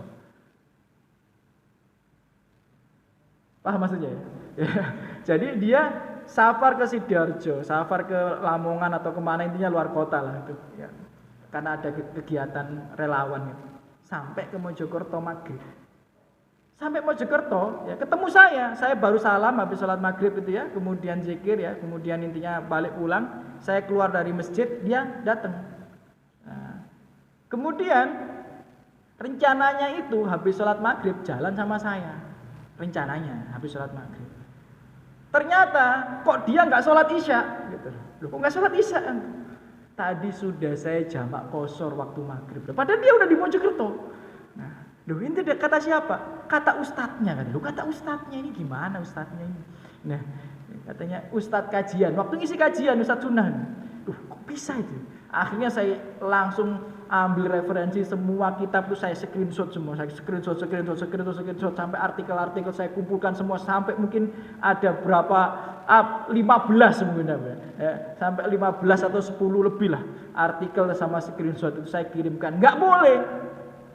Paham maksudnya ya? Jadi dia safar ke Sidoarjo, safar ke Lamongan atau kemana, intinya luar kota lah itu ya. Karena ada kegiatan relawan gitu. Sampai ke Mojokerto maghrib. Sampai Mojokerto ya ketemu saya baru salam habis sholat maghrib itu ya, kemudian zikir ya, kemudian intinya balik pulang, saya keluar dari masjid, dia datang. Nah, kemudian rencananya itu habis sholat maghrib jalan sama saya, rencananya habis sholat maghrib. Ternyata kok dia nggak sholat isya gitu. Loh, kok nggak sholat isya? Tadi sudah saya jamak qashar waktu maghrib. Padahal dia udah di Mojokerto. Nah, loh ini kata siapa? Kata ustadznya kan. Loh, kata ustadznya ini gimana ustadznya ini? Nah, katanya ustadz kajian. Waktu ngisi kajian ustadz sunnah. Loh, kok bisa itu? Akhirnya saya langsung ambil referensi semua kitab itu, saya screenshot semua, saya screenshot sampai artikel-artikel saya kumpulkan semua sampai mungkin ada berapa 15 mungkin ya, sampai 15 atau 10 lebih lah artikel sama screenshot itu saya kirimkan. Nggak boleh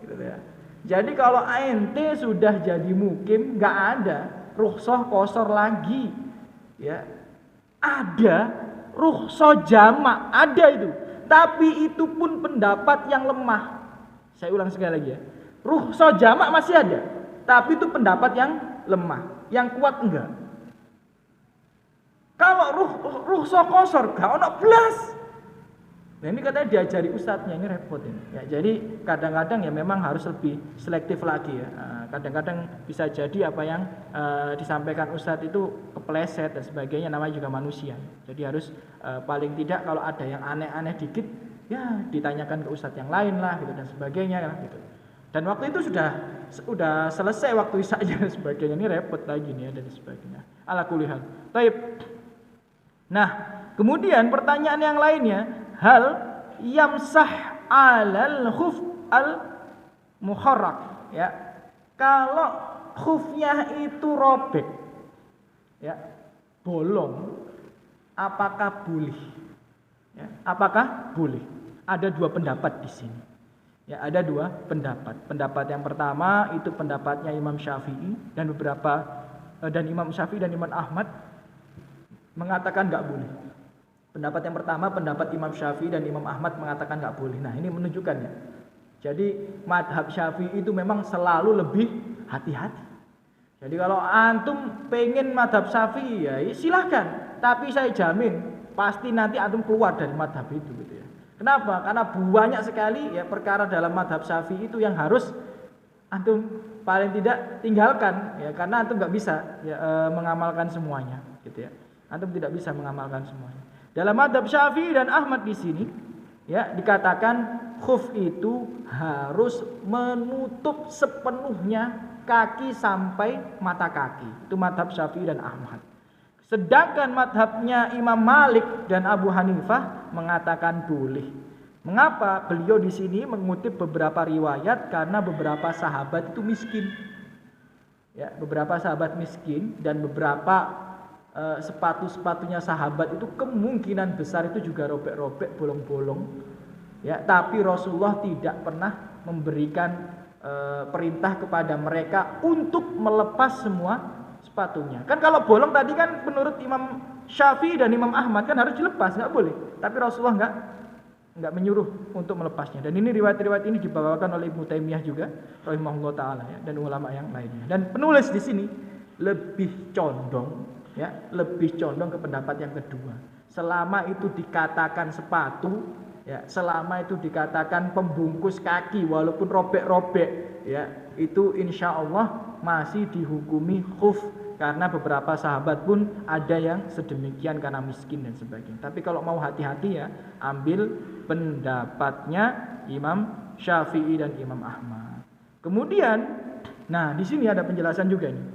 gitu ya. Jadi kalau ente sudah jadi mukim nggak ada rukhsah qashar lagi ya. Ada rukhsah jamak, ada itu. Tapi itu pun pendapat yang lemah. Saya ulang sekali lagi ya. Rukhsah jamak masih ada, tapi itu pendapat yang lemah. Yang kuat enggak. Kalau rukhsah qashar gak ono blas. Nah ini katanya diajari ustadznya, ini repot ini. Ya, jadi kadang-kadang ya memang harus lebih selektif lagi ya. Kadang-kadang bisa jadi apa yang disampaikan ustadz itu kepleset dan sebagainya, namanya juga manusia. Jadi harus paling tidak kalau ada yang aneh-aneh dikit ya ditanyakan ke ustadz yang lain lah gitu dan sebagainya gitu. Dan waktu itu sudah selesai waktu isya dan sebagainya, ini repot lagi nih ya dan sebagainya. Ala kulli hal. Baik. Nah, kemudian pertanyaan yang lainnya, hal yamsah alal khuf al muharrak, ya. Kalau khufnya itu robek, ya, bolong, apakah boleh? Ya, apakah boleh? Ada dua pendapat di sini. Ya, ada dua pendapat. Pendapat yang pertama itu pendapatnya Imam Syafi'i dan Imam Syafi'i dan Imam Ahmad mengatakan nggak boleh. Pendapat yang pertama, pendapat Imam Syafi'i dan Imam Ahmad mengatakan nggak boleh. Nah, ini menunjukkan ya. Jadi madhab Syafi'i itu memang selalu lebih hati-hati. Jadi kalau antum pengen madhab Syafi'i ya silahkan. Tapi saya jamin pasti nanti antum keluar dari madhab itu gitu ya. Kenapa? Karena banyak sekali ya perkara dalam madhab Syafi'i itu yang harus antum paling tidak tinggalkan ya, karena antum nggak bisa ya, mengamalkan semuanya gitu ya. Antum tidak bisa mengamalkan semuanya. Dalam madhab Syafi'i dan Ahmad di sini ya dikatakan khuf itu harus menutup sepenuhnya kaki sampai mata kaki. Itu madhab Syafi'i dan Ahmad. Sedangkan madhabnya Imam Malik dan Abu Hanifah mengatakan boleh. Mengapa? Beliau di sini mengutip beberapa riwayat karena beberapa sahabat itu miskin. Ya, beberapa sahabat miskin dan beberapa sepatu-sepatunya sahabat itu kemungkinan besar itu juga robek-robek, bolong-bolong. Ya, tapi Rasulullah tidak pernah memberikan perintah kepada mereka untuk melepas semua sepatunya. Kan kalau bolong tadi kan menurut Imam Syafi'i dan Imam Ahmad kan harus dilepas, nggak boleh. Tapi Rasulullah nggak menyuruh untuk melepasnya. Dan ini riwayat-riwayat ini dibawakan oleh Ibnu Taimiyah juga, rahimahullah taala ya, dan ulama yang lainnya. Dan penulis di sini lebih condong ke pendapat yang kedua. Selama itu dikatakan sepatu, ya, selama itu dikatakan pembungkus kaki walaupun robek-robek, ya, itu insya Allah masih dihukumi khuf. Karena beberapa sahabat pun ada yang sedemikian karena miskin dan sebagainya. Tapi kalau mau hati-hati ya, ambil pendapatnya Imam Syafi'i dan Imam Ahmad. Kemudian, nah di sini ada penjelasan juga ini.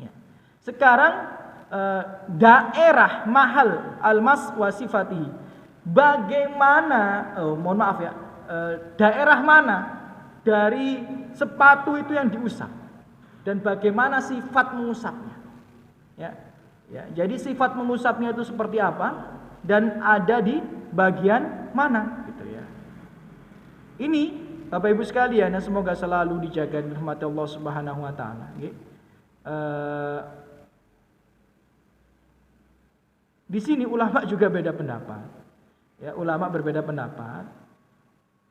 Ya. Sekarang daerah mahal almas wasifati. Bagaimana? Mohon maaf ya. Daerah mana dari sepatu itu yang diusap? Dan bagaimana sifat mengusapnya? Ya, jadi sifat mengusapnya itu seperti apa dan ada di bagian mana? Gitu ya. Ini Bapak Ibu sekalian, semoga selalu dijaga dan dirahmati Allah Subhanahu Wa Taala. Di sini ulama juga beda pendapat. Ya, ulama berbeda pendapat.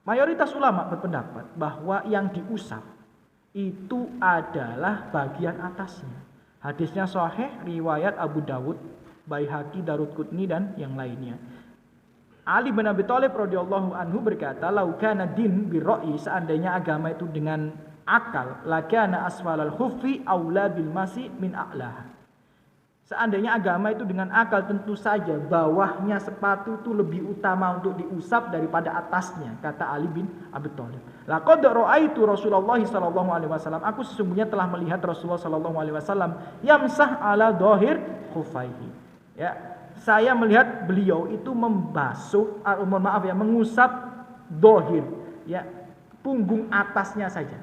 Mayoritas ulama berpendapat bahwa yang diusap itu adalah bagian atasnya. Hadisnya sahih riwayat Abu Dawud, Baihaqi, Daruqutni dan yang lainnya. Ali bin Abi Thalib radhiyallahu anhu berkata, "Lau kana din birra'i," seandainya agama itu dengan akal, lakana asfalal khuffi aula bil masi min a'laha. Seandainya agama itu dengan akal, tentu saja bawahnya sepatu itu lebih utama untuk diusap daripada atasnya, kata Ali bin Abi Thalib. Laqad ra'aitu Rasulullah sallallahu alaihi wasallam, aku sesungguhnya telah melihat Rasulullah sallallahu alaihi wasallam yamsah ala dhahir khuffaihi. Ya, saya melihat beliau itu mengusap dhahir, ya, punggung atasnya saja.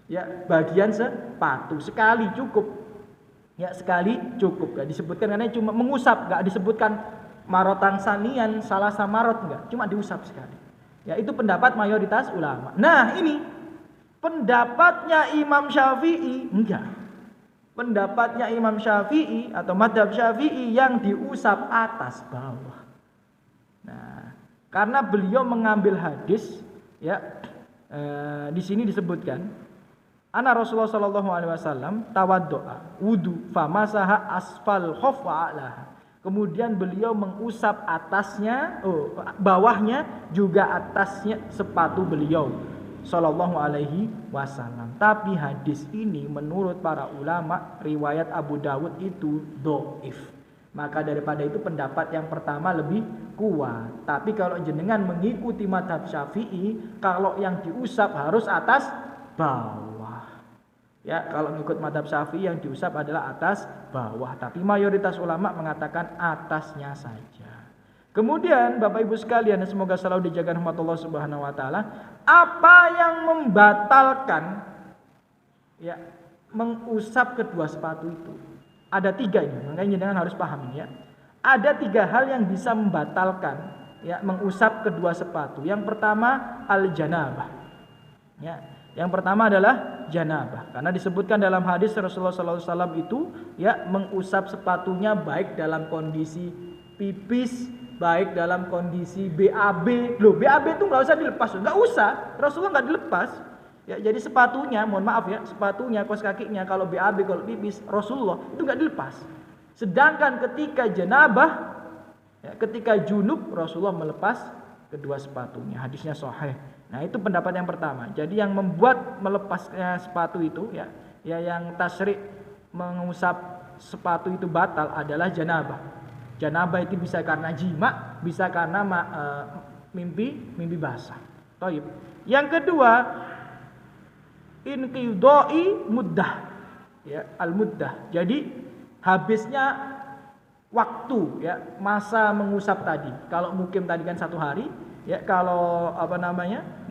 Ya, bagian sepatu sekali cukup. Ya, sekali cukup, gak disebutkan karena cuma mengusap, gak disebutkan marotan sanian, salah samarot, enggak, cuma diusap sekali. Ya, itu pendapat mayoritas ulama. Nah, ini pendapatnya Imam Syafi'i enggak. Pendapatnya Imam Syafi'i atau madhab Syafi'i yang diusap atas bawah. Nah, karena beliau mengambil hadis, ya, di sini disebutkan Ana Rasulullah sallallahu alaihi wasallam tawaddoa wudu famasaha asfal khuf wa a'laha. Kemudian beliau mengusap atasnya, bawahnya juga atasnya sepatu beliau sallallahu alaihi wasallam. Tapi hadis ini menurut para ulama riwayat Abu Dawud itu dhaif. Maka daripada itu pendapat yang pertama lebih kuat. Tapi kalau jenengan mengikuti mazhab Syafi'i, kalau yang diusap harus atas bawah. Ya, kalau mengikut mazhab Syafi'i yang diusap adalah atas bawah, tapi mayoritas ulama mengatakan atasnya saja. Kemudian Bapak Ibu sekalian, semoga selalu dijaga rahmat Allah Subhanahu wa taala, apa yang membatalkan ya mengusap kedua sepatu itu? Ada 3 ini, makanya jangan harus paham ya. Ada 3 hal yang bisa membatalkan ya mengusap kedua sepatu. Yang pertama al-janabah. Ya, yang pertama adalah janabah. Karena disebutkan dalam hadis Rasulullah SAW itu ya mengusap sepatunya baik dalam kondisi pipis, baik dalam kondisi BAB. Loh, BAB itu nggak usah dilepas, nggak usah. Rasulullah nggak dilepas. Ya, jadi sepatunya, mohon maaf ya, sepatunya, kaos kakinya kalau BAB, kalau pipis, Rasulullah itu nggak dilepas. Sedangkan ketika janabah, ya, ketika junub, Rasulullah melepas kedua sepatunya. Hadisnya sahih. Nah, itu pendapat yang pertama. Jadi yang membuat melepasnya sepatu itu ya yang tasyrik mengusap sepatu itu batal adalah janabah. Janabah itu bisa karena jima, bisa karena mimpi basah. Baik. Yang kedua, inqidai muddah. Ya, al-muddah. Jadi habisnya waktu ya masa mengusap tadi. Kalau mukim tadi kan 1 hari, ya kalau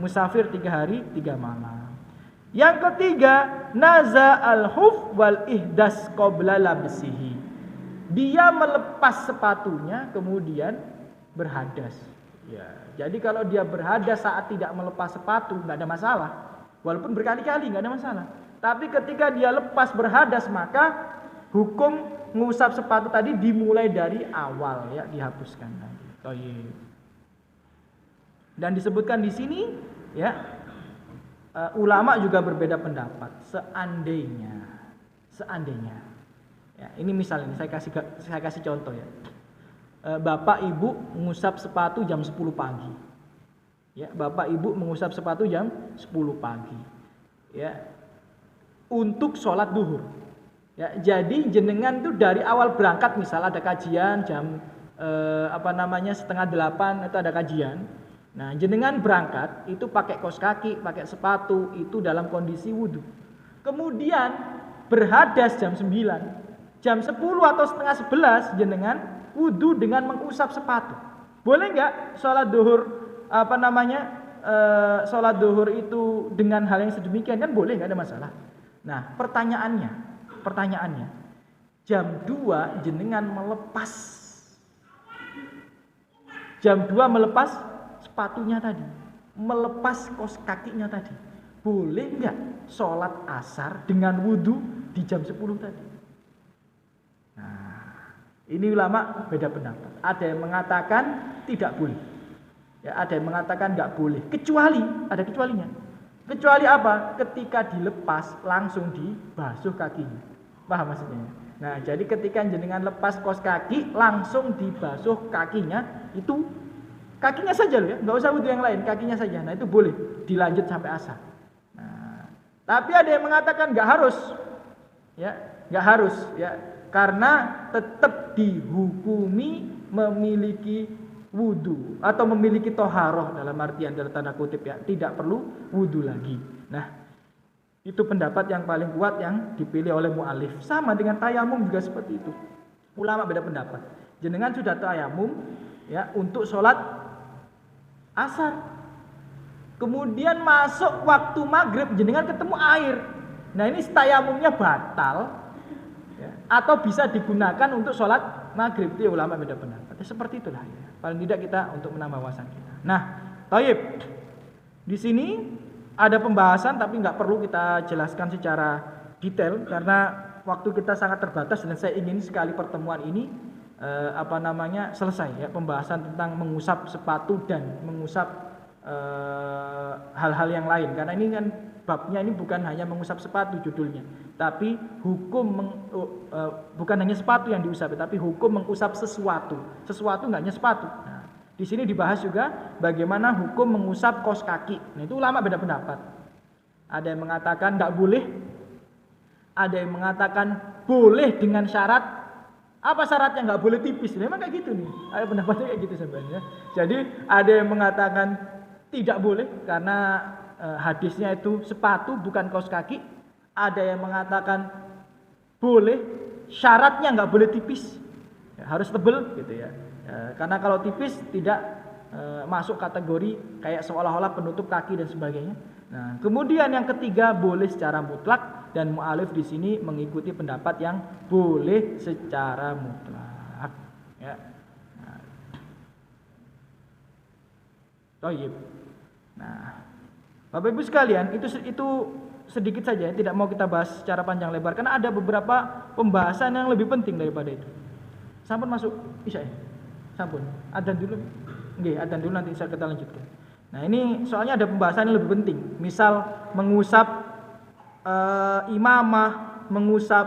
musafir 3 hari 3 malam. Yang ketiga, naza al-huf wal ihdas qabla labsihi. Dia melepas sepatunya kemudian berhadas. Ya, jadi kalau dia berhadas saat tidak melepas sepatu nggak ada masalah. Walaupun berkali-kali nggak ada masalah. Tapi ketika dia lepas berhadas maka hukum mengusap sepatu tadi dimulai dari awal ya, dihapuskan lagi. Thayyib. Dan disebutkan di sini ya ulama juga berbeda pendapat. Seandainya ya, ini misalnya saya kasih contoh ya. Bapak Ibu mengusap sepatu jam 10 pagi. Ya, Bapak Ibu mengusap sepatu jam 10 pagi. Ya. Untuk sholat duhur. Ya, jadi jenengan itu dari awal berangkat, misal ada kajian jam 7:30 itu ada kajian. Nah, jenengan berangkat itu pakai kaos kaki, pakai sepatu itu dalam kondisi wudhu. Kemudian berhadas jam 9, jam 10 atau setengah 11 jenengan wudhu dengan mengusap sepatu. Boleh nggak sholat duhur sholat duhur itu dengan hal yang sedemikian? Kan boleh, nggak ada masalah. Nah, pertanyaannya, jam 2 jenengan melepas sepatunya tadi, melepas kaos kakinya tadi. Boleh nggak sholat asar dengan wudhu di jam 10 tadi? Nah, ini ulama beda pendapat. Ada yang mengatakan tidak boleh. Ya, ada yang mengatakan nggak boleh. Kecuali, ada kecualinya. Kecuali apa? Ketika dilepas langsung dibasuh kakinya. Paham maksudnya? Nah, jadi ketika jenengan lepas kaos kaki langsung dibasuh kakinya, itu kakinya saja loh ya, nggak usah wudhu yang lain, kakinya saja. Nah, itu boleh dilanjut sampai asar. Nah, tapi ada yang mengatakan nggak harus, ya, nggak harus, ya, karena tetap dihukumi memiliki wudhu atau memiliki toharoh dalam artian dalam tanda kutip ya, tidak perlu wudhu lagi. Nah, itu pendapat yang paling kuat yang dipilih oleh mu'alif. Sama dengan tayamum juga seperti itu. Ulama beda pendapat. Jenengan sudah tayamum ya untuk sholat asar. Kemudian masuk waktu maghrib jenengan ketemu air. Nah, ini tayamumnya batal ya, atau bisa digunakan untuk sholat maghrib. Itu ya, ulama beda pendapat. Seperti itulah ya. Paling tidak kita untuk menambah wawasan kita. Nah, thayyib. Di sini ada pembahasan tapi nggak perlu kita jelaskan secara detail karena waktu kita sangat terbatas dan saya ingin sekali pertemuan ini selesai ya, pembahasan tentang mengusap sepatu dan mengusap hal-hal yang lain, karena ini kan babnya ini bukan hanya mengusap sepatu judulnya, tapi hukum bukan hanya sepatu yang diusap, tapi hukum mengusap sesuatu nggak hanya sepatu. Nah, di sini dibahas juga bagaimana hukum mengusap kaos kaki. Nah, itu ulama beda pendapat. Ada yang mengatakan nggak boleh, ada yang mengatakan boleh dengan syarat. Apa syaratnya? Nggak boleh tipis. Memang kayak gitu nih. Ada pendapatnya kayak gitu sebenarnya. Jadi ada yang mengatakan tidak boleh karena hadisnya itu sepatu bukan kaos kaki. Ada yang mengatakan boleh, syaratnya nggak boleh tipis, ya, harus tebel gitu ya. Karena kalau tipis tidak masuk kategori kayak seolah-olah penutup kaki dan sebagainya. Nah, kemudian yang ketiga boleh secara mutlak, dan mu'alif di sini mengikuti pendapat yang boleh secara mutlak. Ya. Nah, toyib. Nah, Bapak Ibu sekalian, itu sedikit saja, tidak mau kita bahas secara panjang lebar karena ada beberapa pembahasan yang lebih penting daripada itu. Sampun masuk Isya ya? Sampun. Adzan dulu. Nggih, adzan dulu nanti kita lanjutkan. Nah, ini soalnya ada pembahasan yang lebih penting. Misal mengusap imamah, mengusap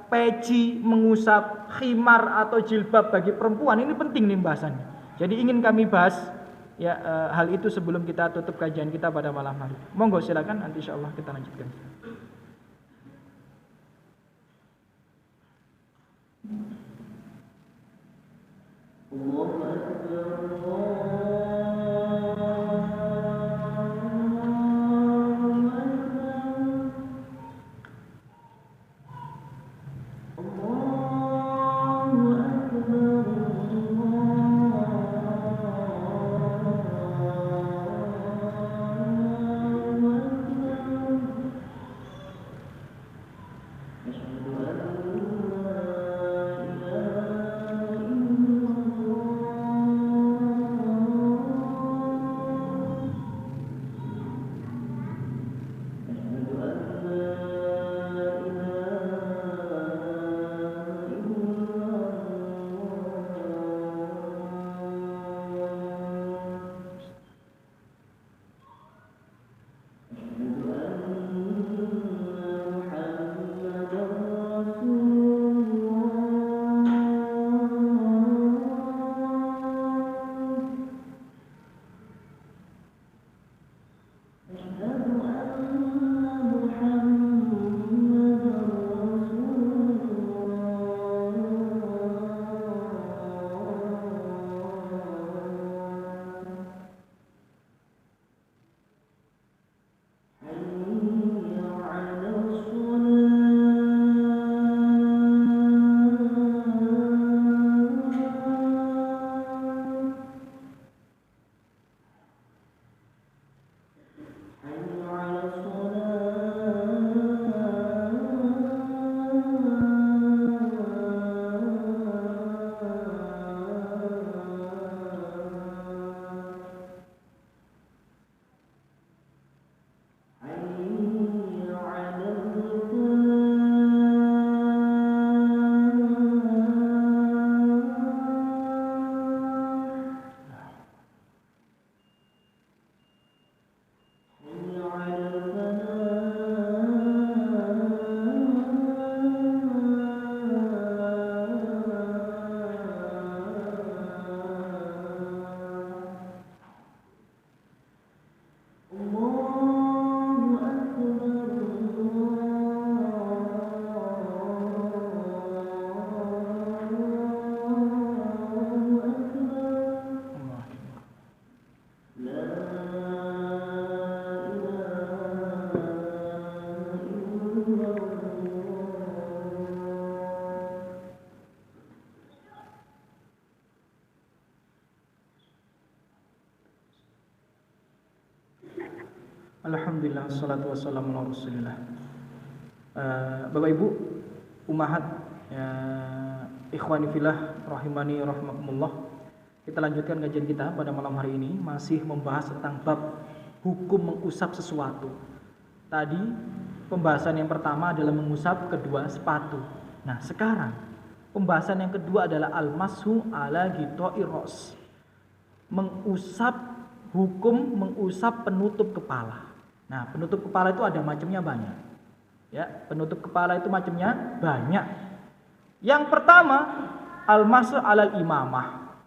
peci, mengusap khimar atau jilbab bagi perempuan, ini penting nih pembahasannya. Jadi ingin kami bahas ya hal itu sebelum kita tutup kajian kita pada malam hari. Monggo silakan, nanti insyaallah kita lanjutkan. Allahu Alhamdulillah, salatu wassalamu ala rasulillah. Bapak Ibu, ummahat, ya, ikhwani fillah rahimani rahimakumullah. Kita lanjutkan kajian kita pada malam hari ini, masih membahas tentang bab hukum mengusap sesuatu. Tadi pembahasan yang pertama adalah mengusap, kedua sepatu. Nah, sekarang pembahasan yang kedua adalah al-mashu ala ghita'ir ras. Mengusap, hukum mengusap penutup kepala. Nah, penutup kepala itu ada macamnya banyak. Ya, penutup kepala itu macamnya banyak. Yang pertama, al-mashu alal imamah.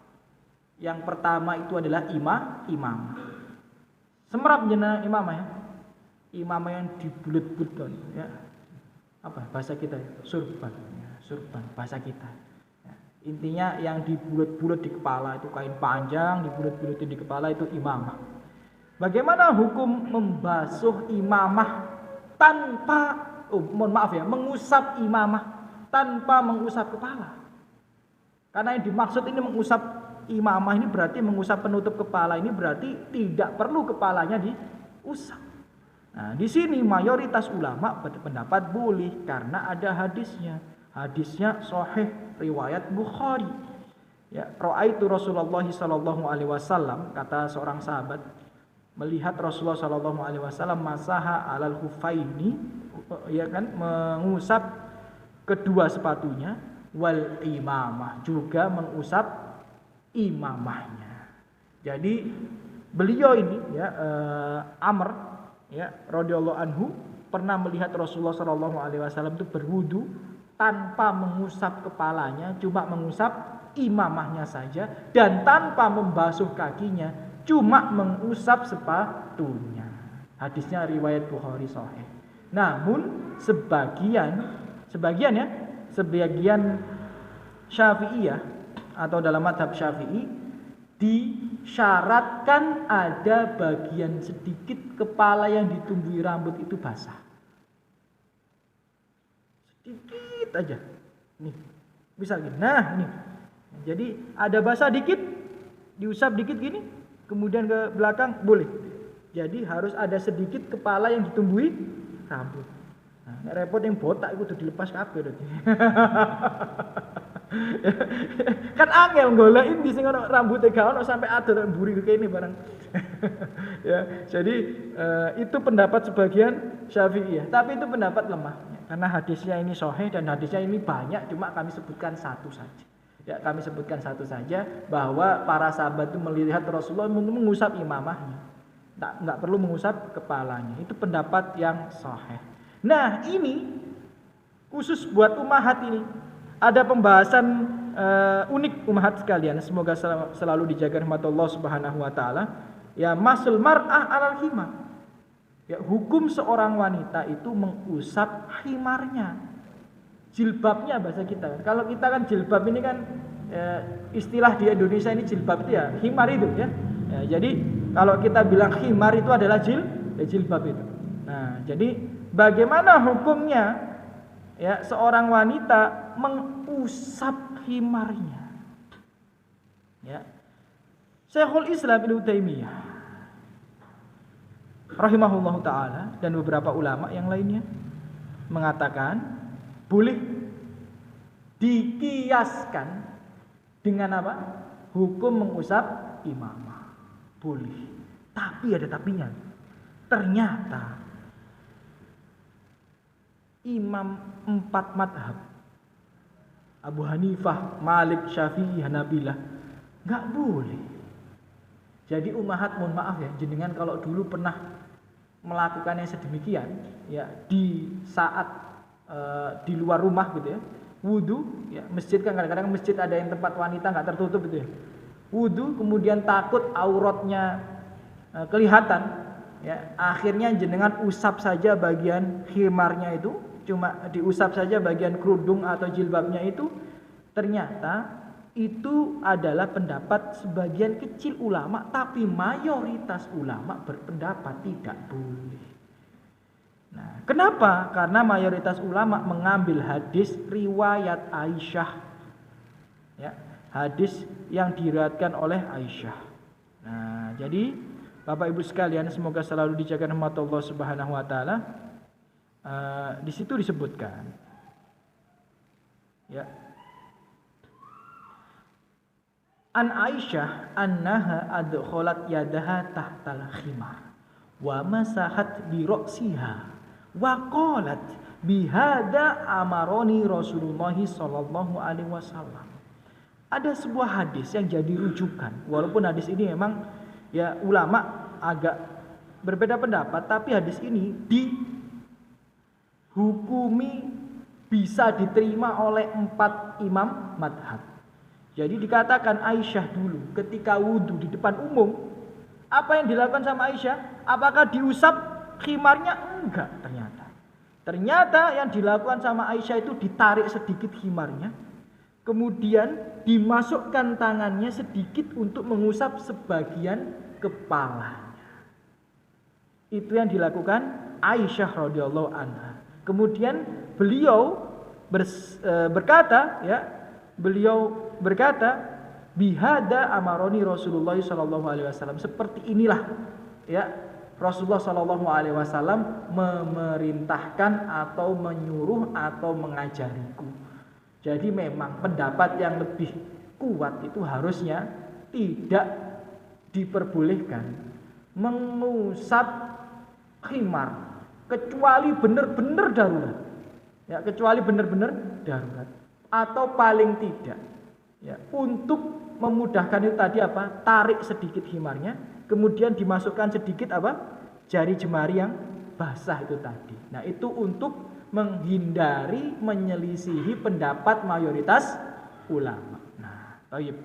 Yang pertama itu adalah imamah. Semerap jenah imamah ya. Imamah yang dibulet-bulet ya. Apa bahasa kita? Surban. Ya, surban bahasa kita. Ya, intinya yang dibulet-bulet di kepala itu kain panjang, dibulet-buletin di kepala itu imamah. Bagaimana hukum membasuh imamah tanpa mengusap imamah tanpa mengusap kepala. Karena yang dimaksud ini mengusap imamah ini berarti mengusap penutup kepala, ini berarti tidak perlu kepalanya diusap. Nah, di sini mayoritas ulama berpendapat boleh karena ada hadisnya. Hadisnya sahih riwayat Bukhari. Ya, ra'aitu Rasulullah sallallahu alaihi wasallam, kata seorang sahabat, melihat Rasulullah sallallahu alaihi wasallam masaha alal hufaini, ya kan, mengusap kedua sepatunya, wal imamah, juga mengusap imamahnya. Jadi beliau ini ya Amr ya radhiyallahu anhu pernah melihat Rasulullah sallallahu alaihi wasallam itu berwudu tanpa mengusap kepalanya, cuma mengusap imamahnya saja, dan tanpa membasuh kakinya, cuma mengusap sepatunya. Hadisnya riwayat Bukhari sahih. Namun sebagian Syafi'iyah atau dalam mazhab Syafi'i disyaratkan ada bagian sedikit kepala yang ditumbuhi rambut itu basah. Sedikit aja. Nih. Bisa gini. Nah, ini. Jadi ada basah dikit, diusap dikit gini, kemudian ke belakang boleh. Jadi harus ada sedikit kepala yang ditumbuhi rambut. Nah, repot yang botak itu dilepas kabeh. Kan angel golek di sing ono rambute gak ono sampai ada mburi kene barang. Ya, jadi itu pendapat sebagian Syafi'iyah, tapi itu pendapat lemah karena hadisnya ini sahih dan hadisnya ini banyak, cuma kami sebutkan satu saja. Ya, kami sebutkan satu saja bahwa para sahabat itu melihat Rasulullah mengusap imamahnya. Enggak perlu mengusap kepalanya. Itu pendapat yang sahih. Nah, ini khusus buat ummahat ini. Ada pembahasan unik ummahat sekalian. Semoga selalu dijaga rahmat Allah Subhanahu wa taala. Ya, masul mar'ah 'alal himar. Ya, hukum seorang wanita itu mengusap himarnya. Jilbabnya bahasa kita. Kalau kita kan jilbab ini kan istilah di Indonesia ini jilbab itu ya himar itu ya. Jadi kalau kita bilang himar itu adalah jilbab itu. Nah, jadi bagaimana hukumnya ya seorang wanita mengusap himarnya? Ya. Syekhul Islam Ibnu Taimiyah rahimahullahu taala dan beberapa ulama yang lainnya mengatakan boleh dikiaskan dengan apa? Hukum mengusap imamah. Boleh. Tapi ada tapinya. Ternyata imam 4 madhab, Abu Hanifah, Malik, Syafi'i, Hanabilah, enggak boleh. Jadi ummahat mohon maaf ya, jenengan kalau dulu pernah melakukannya sedemikian ya di saat di luar rumah gitu ya, wudu ya, masjid kan kadang-kadang masjid ada yang tempat wanita nggak tertutup gitu ya, wudu kemudian takut auratnya kelihatan ya, akhirnya jenengan usap saja bagian khimarnya itu, cuma diusap saja bagian kerudung atau jilbabnya itu. Ternyata itu adalah pendapat sebagian kecil ulama, tapi mayoritas ulama berpendapat tidak boleh. Nah, kenapa? Karena mayoritas ulama mengambil hadis riwayat Aisyah. Ya, hadis yang diriwayatkan oleh Aisyah. Nah, jadi Bapak Ibu sekalian, semoga selalu dijaga rahmat Allah Subhanahu wa taala. Di situ disebutkan ya. An Aisyah annaha adkhalat yadaha tahtal khimar wa masahat bi ra'siha wa qalat bihada amaroni Rasulullah sallallahu alaihi wasallam. Ada sebuah hadis yang jadi rujukan, walaupun hadis ini memang ya ulama agak berbeda pendapat, tapi hadis ini dihukumi bisa diterima oleh 4 imam madhab. Jadi dikatakan Aisyah dulu ketika wudhu di depan umum, apa yang dilakukan sama Aisyah? Apakah diusap khimarnya? Enggak, ternyata yang dilakukan sama Aisyah itu ditarik sedikit khimarnya, kemudian dimasukkan tangannya sedikit untuk mengusap sebagian kepalanya. Itu yang dilakukan Aisyah radhiyallahu anha. Kemudian beliau berkata, ya, beliau berkata, bihada amaroni Rasulullah sallallahu alaihi wasallam. Seperti inilah, ya, Rasulullah sallallahu alaihi wasallam memerintahkan atau menyuruh atau mengajariku. Jadi memang pendapat yang lebih kuat itu harusnya tidak diperbolehkan mengusap khimar kecuali benar-benar darurat. Ya, kecuali benar-benar darurat atau paling tidak, ya, untuk memudahkan itu tadi apa? Tarik sedikit khimarnya, kemudian dimasukkan sedikit apa? Jari jemari yang basah itu tadi. Nah, itu untuk menghindari menyelisihi pendapat mayoritas ulama. Nah, baik.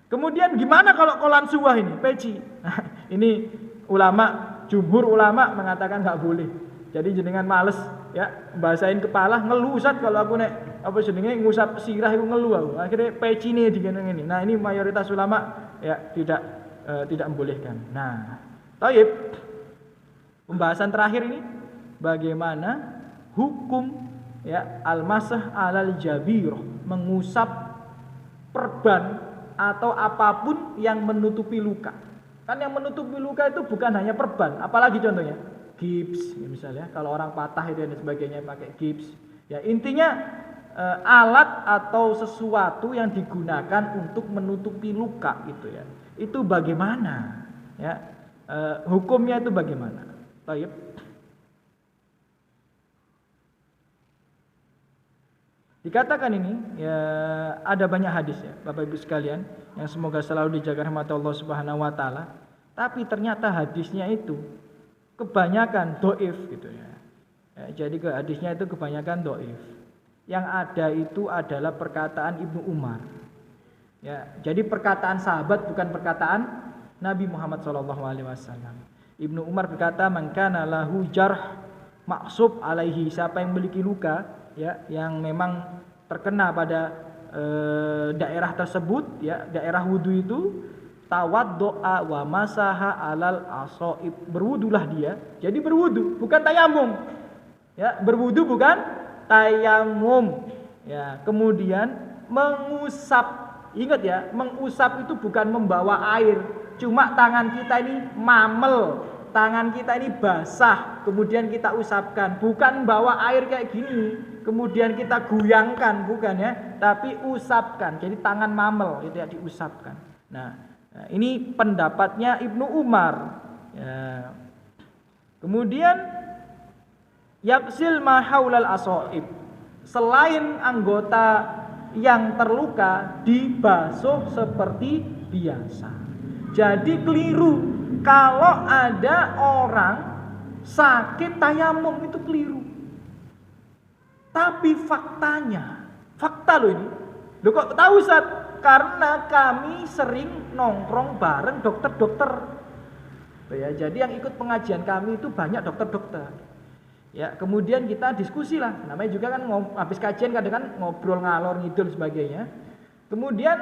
Kemudian gimana kalau kolan suwah ini, peci? Nah, ini ulama, jumhur ulama mengatakan nggak boleh. Jadi jenengan males, ya, basahin kepala, ngeluh Ustaz kalau aku nek apa jenenge ngusap sirah itu ngeluh aku. Akhirnya peci nih digini ini. Nah, ini mayoritas ulama ya tidak membolehkan. Nah, baik. Pembahasan terakhir ini bagaimana hukum, ya, al-masah alal jabir, mengusap perban atau apapun yang menutupi luka. Kan yang menutupi luka itu bukan hanya perban, apalagi contohnya gips, ya, misalnya kalau orang patah itu dan sebagainya pakai gips. Ya, intinya alat atau sesuatu yang digunakan untuk menutupi luka itu, ya. Itu bagaimana? Ya, hukumnya itu bagaimana? Baik. Dikatakan ini, ya, ada banyak hadis, ya, Bapak Ibu sekalian, yang semoga selalu dijaga rahmat Allah Subhanahu wa taala. Tapi ternyata hadisnya itu kebanyakan doif gitu, ya. Jadi hadisnya itu kebanyakan doif. Yang ada itu adalah perkataan Ibnu Umar. Ya, jadi perkataan sahabat bukan perkataan Nabi Muhammad SAW. Ibnu Umar berkata, "Man kana lahu jarh maksub alaihi", siapa yang memiliki luka, ya, yang memang terkena pada daerah tersebut, ya, daerah wudu itu, tawaddoa wa masaha alal asoib, berwudulah dia. Jadi berwudu bukan tayamum, ya, berwudu bukan tayamum, ya. Kemudian mengusap, ingat ya, mengusap itu bukan membawa air, cuma tangan kita ini mamel, tangan kita ini basah, kemudian kita usapkan, bukan bawa air kayak gini kemudian kita goyangkan, bukan, ya, tapi usapkan. Jadi tangan mamel itu, ya, diusapkan. Nah, ini pendapatnya Ibnu Umar, ya. Kemudian yaksil ma haulal asoib, selain anggota yang terluka dibasuh seperti biasa. Jadi keliru kalau ada orang sakit tayamum, itu keliru. Tapi fakta loh ini. Loh, kok tahu Ustaz? Karena kami sering nongkrong bareng dokter-dokter. Ya, jadi yang ikut pengajian kami itu banyak dokter-dokter. Ya, kemudian kita diskusi lah. Namanya juga kan habis kajian kadang kan ngobrol ngalor ngidul sebagainya. Kemudian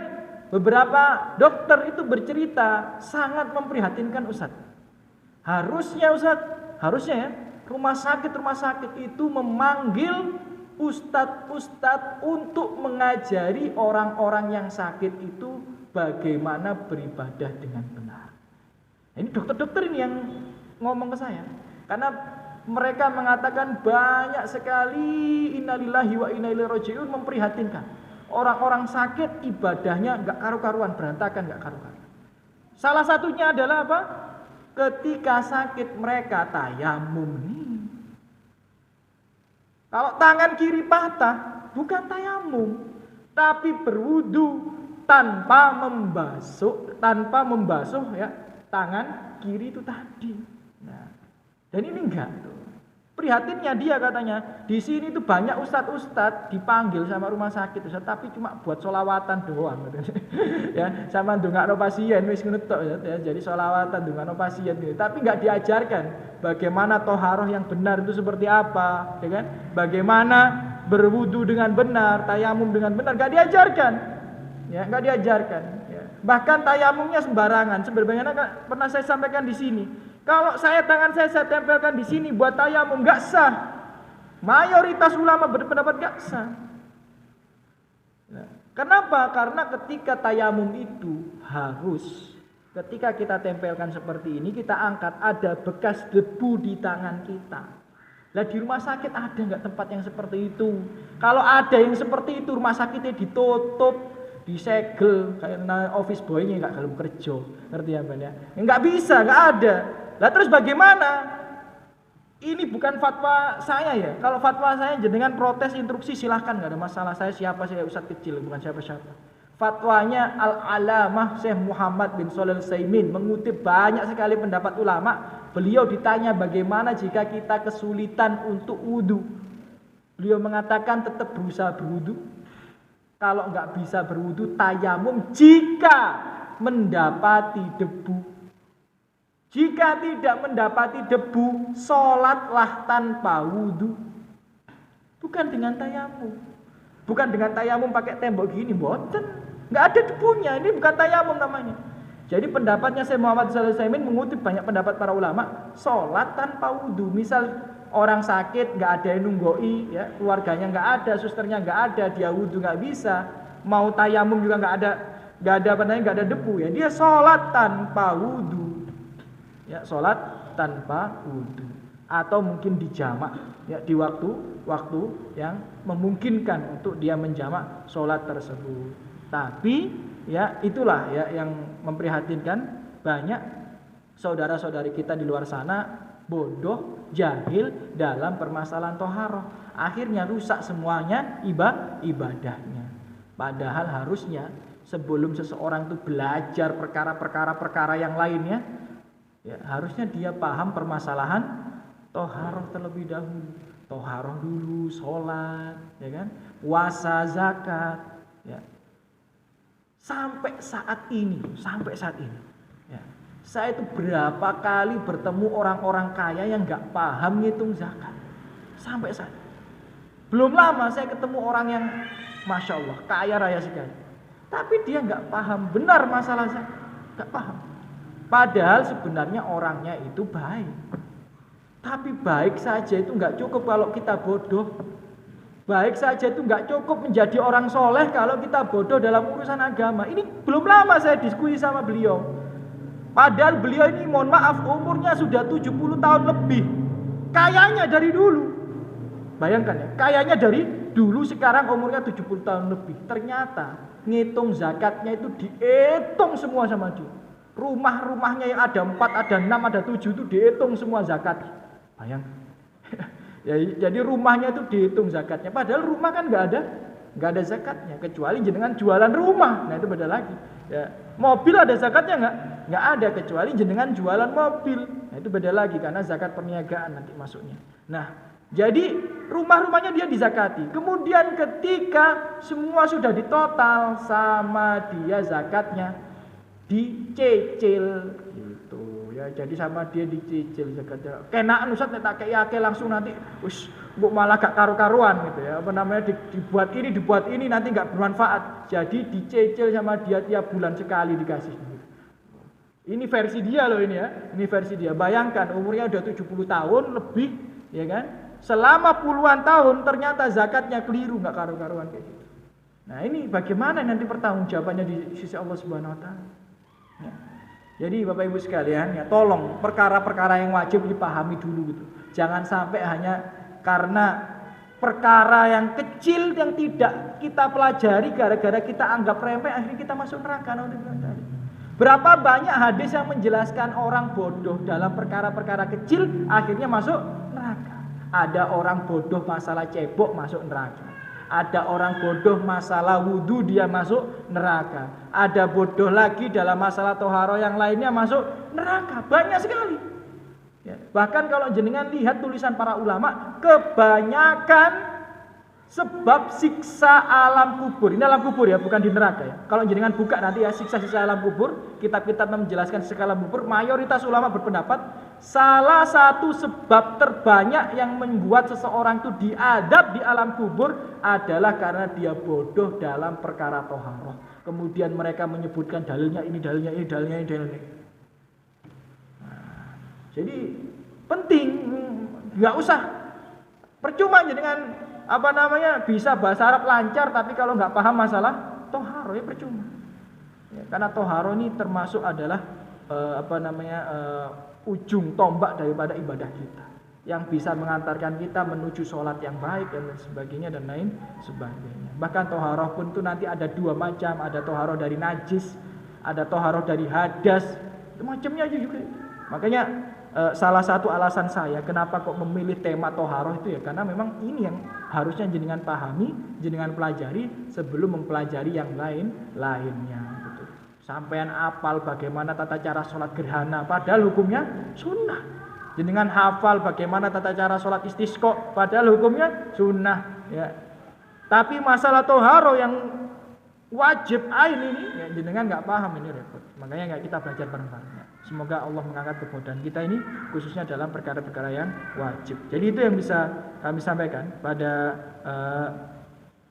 beberapa dokter itu bercerita sangat memprihatinkan Ustaz. Harusnya Ustaz, harusnya, ya, rumah sakit itu memanggil ustadz untuk mengajari orang-orang yang sakit itu bagaimana beribadah dengan benar. Ini dokter-dokter ini yang ngomong ke saya, karena mereka mengatakan banyak sekali innalillahi wa inna ilaihi rajiun, memprihatinkan. Orang-orang sakit ibadahnya enggak karu-karuan, berantakan, enggak karu-karuan. Salah satunya adalah apa? Ketika sakit mereka tayamum nih. Kalau tangan kiri patah, bukan tayamum, tapi berwudu tanpa membasuh, ya, tangan kiri itu tadi. Nah, dan ini enggak tuh. Prihatinnya dia katanya, di sini tuh banyak ustadz dipanggil sama rumah sakit, Ustaz, tapi cuma buat sholawatan doang, gitu. Ya, sama ndongakno pasien wis ngono tok, ya. Jadi sholawatan ndongakno pasien gitu. Tapi enggak diajarkan bagaimana toharoh yang benar itu seperti apa, ya kan? Bagaimana berwudu dengan benar, tayamum dengan benar, enggak diajarkan. Ya, enggak diajarkan, ya. Bahkan tayamumnya sembarangan. Sebagaimana pernah saya sampaikan di sini. Kalau tangan saya tempelkan di sini buat tayamum, enggak sah. Mayoritas ulama berpendapat gak sah. Nah, kenapa? Karena ketika tayamum itu harus, ketika kita tempelkan seperti ini, kita angkat, ada bekas debu di tangan kita. Lah di rumah sakit ada nggak tempat yang seperti itu? Kalau ada yang seperti itu, rumah sakitnya ditutup, disegel, karena office boy-nya nggak kalau kerja, ngerti ya Bang ya? Nggak bisa, nggak ada. Lah terus bagaimana? Ini bukan fatwa saya ya. Kalau fatwa saya jenengan protes instruksi silahkan, nggak ada masalah. Saya siapa, saya ustadz kecil, bukan siapa-siapa. Fatwanya Al-Alamah Syekh Muhammad bin Shalih Al-Utsaimin mengutip banyak sekali pendapat ulama. Beliau ditanya bagaimana jika kita kesulitan untuk wudu. Beliau mengatakan tetap berusaha berwudu. Kalau nggak bisa berwudu, tayamum jika mendapati debu. Jika tidak mendapati debu, sholatlah tanpa wudu. Bukan dengan tayamum. Bukan dengan tayamum pakai tembok gini, boten. Nggak ada debunya, ini bukan tayamum namanya. Jadi pendapatnya Syekh Muhammad Shalih Al-Utsaimin mengutip banyak pendapat para ulama, sholat tanpa wudu. Misal orang sakit, nggak ada yang nunggoi, ya, keluarganya nggak ada, susternya nggak ada, dia wudu nggak bisa, mau tayamum juga nggak ada debu, ya, dia sholat tanpa wudu. Ya, sholat tanpa wudu, atau mungkin dijamak, ya, di waktu yang memungkinkan untuk dia menjamak sholat tersebut. Tapi ya itulah ya yang memprihatinkan, banyak saudara-saudari kita di luar sana bodoh, jahil dalam permasalahan toharoh. Akhirnya rusak semuanya ibadahnya. Padahal harusnya sebelum seseorang itu belajar perkara yang lainnya, ya, harusnya dia paham permasalahan toharoh terlebih dahulu. Toharoh dulu, sholat, ya kan, puasa, zakat, ya. Sampai saat ini, ya, saya itu berapa kali bertemu orang-orang kaya yang nggak paham ngitung zakat. Sampai saat ini. Belum lama saya ketemu orang yang masya Allah kaya raya sekali, tapi dia nggak paham benar masalah zakat, nggak paham. Padahal sebenarnya orangnya itu baik. Tapi baik saja itu nggak cukup kalau kita bodoh. Baik saja itu nggak cukup menjadi orang soleh kalau kita bodoh dalam urusan agama. Ini belum lama saya diskusi sama beliau. Padahal beliau ini mohon maaf umurnya sudah 70 tahun lebih. Kayanya dari dulu. Bayangkan ya, kayanya dari dulu, sekarang umurnya 70 tahun lebih. Ternyata ngitung zakatnya itu dihitung semua sama dia. Rumah-rumahnya yang ada 4, ada 6, ada 7 itu dihitung semua zakat. Bayangkan. Ya, jadi rumahnya itu dihitung zakatnya. Padahal rumah kan nggak ada zakatnya, kecuali jenengan jualan rumah. Nah itu beda lagi. Ya, mobil ada zakatnya nggak ada, kecuali jenengan jualan mobil. Nah itu beda lagi karena zakat perniagaan nanti masuknya. Nah jadi rumah-rumahnya dia dizakati. Kemudian ketika semua sudah ditotal sama dia zakatnya, dicicil gitu ya. Jadi sama dia dicicil zakatnya. Kenaan Ustaz nek tak kei langsung nanti wis mbok malah gak karu-karuan gitu ya. Apa namanya dibuat ini nanti gak bermanfaat. Jadi dicicil sama dia tiap bulan sekali dikasih. Ini versi dia loh ini ya. Ini versi dia. Bayangkan umurnya udah 70 tahun lebih ya kan. Selama puluhan tahun ternyata zakatnya keliru, gak karu-karuan kayak gitu. Nah, ini bagaimana nanti pertanggungjawabannya di sisi Allah Subhanahu wa taala. Ya. Jadi Bapak Ibu sekalian ya, tolong perkara-perkara yang wajib dipahami dulu gitu. Jangan sampai hanya karena perkara yang kecil yang tidak kita pelajari gara-gara kita anggap remeh akhirnya kita masuk neraka. Berapa banyak hadis yang menjelaskan orang bodoh dalam perkara-perkara kecil akhirnya masuk neraka. Ada orang bodoh masalah cebok masuk neraka. Ada orang bodoh masalah wudhu dia masuk neraka. Ada bodoh lagi dalam masalah toharo yang lainnya masuk neraka. Banyak sekali ya. Bahkan kalau jenengan lihat tulisan para ulama, kebanyakan sebab siksa alam kubur. Ini alam kubur ya, bukan di neraka ya. Kalau jenengan buka nanti ya siksa-siksa alam kubur, kitab-kitab menjelaskan siksa alam kubur, mayoritas ulama berpendapat salah satu sebab terbanyak yang membuat seseorang itu diadab di alam kubur adalah karena dia bodoh dalam perkara toharoh. Kemudian mereka menyebutkan dalilnya ini. Nah, jadi penting, nggak usah Percuma jenengan bisa bahasa Arab lancar tapi kalau nggak paham masalah toharo ya percuma. Ya, karena toharo ini termasuk adalah ujung tombak daripada ibadah kita yang bisa mengantarkan kita menuju sholat yang baik dan lain sebagainya dan lain sebagainya. Bahkan toharoh pun itu nanti ada dua macam, ada toharoh dari najis, ada toharoh dari hadas, itu macamnya aja juga. Makanya salah satu alasan saya kenapa kok memilih tema toharoh itu ya karena memang ini yang harusnya jenengan pahami, jenengan pelajari sebelum mempelajari yang lainnya. Gitu. Sampean apal bagaimana tata cara sholat gerhana, padahal hukumnya sunnah. Jenengan hafal bagaimana tata cara sholat istisqa, padahal hukumnya sunnah. Ya. Tapi masalah toharo yang wajib ain ini, ya jenengan nggak paham ini repot. Makanya nggak kita belajar bareng-bareng. Ya. Semoga Allah mengangkat kemudahan kita ini khususnya dalam perkara-perkara yang wajib. Jadi itu yang bisa kami sampaikan pada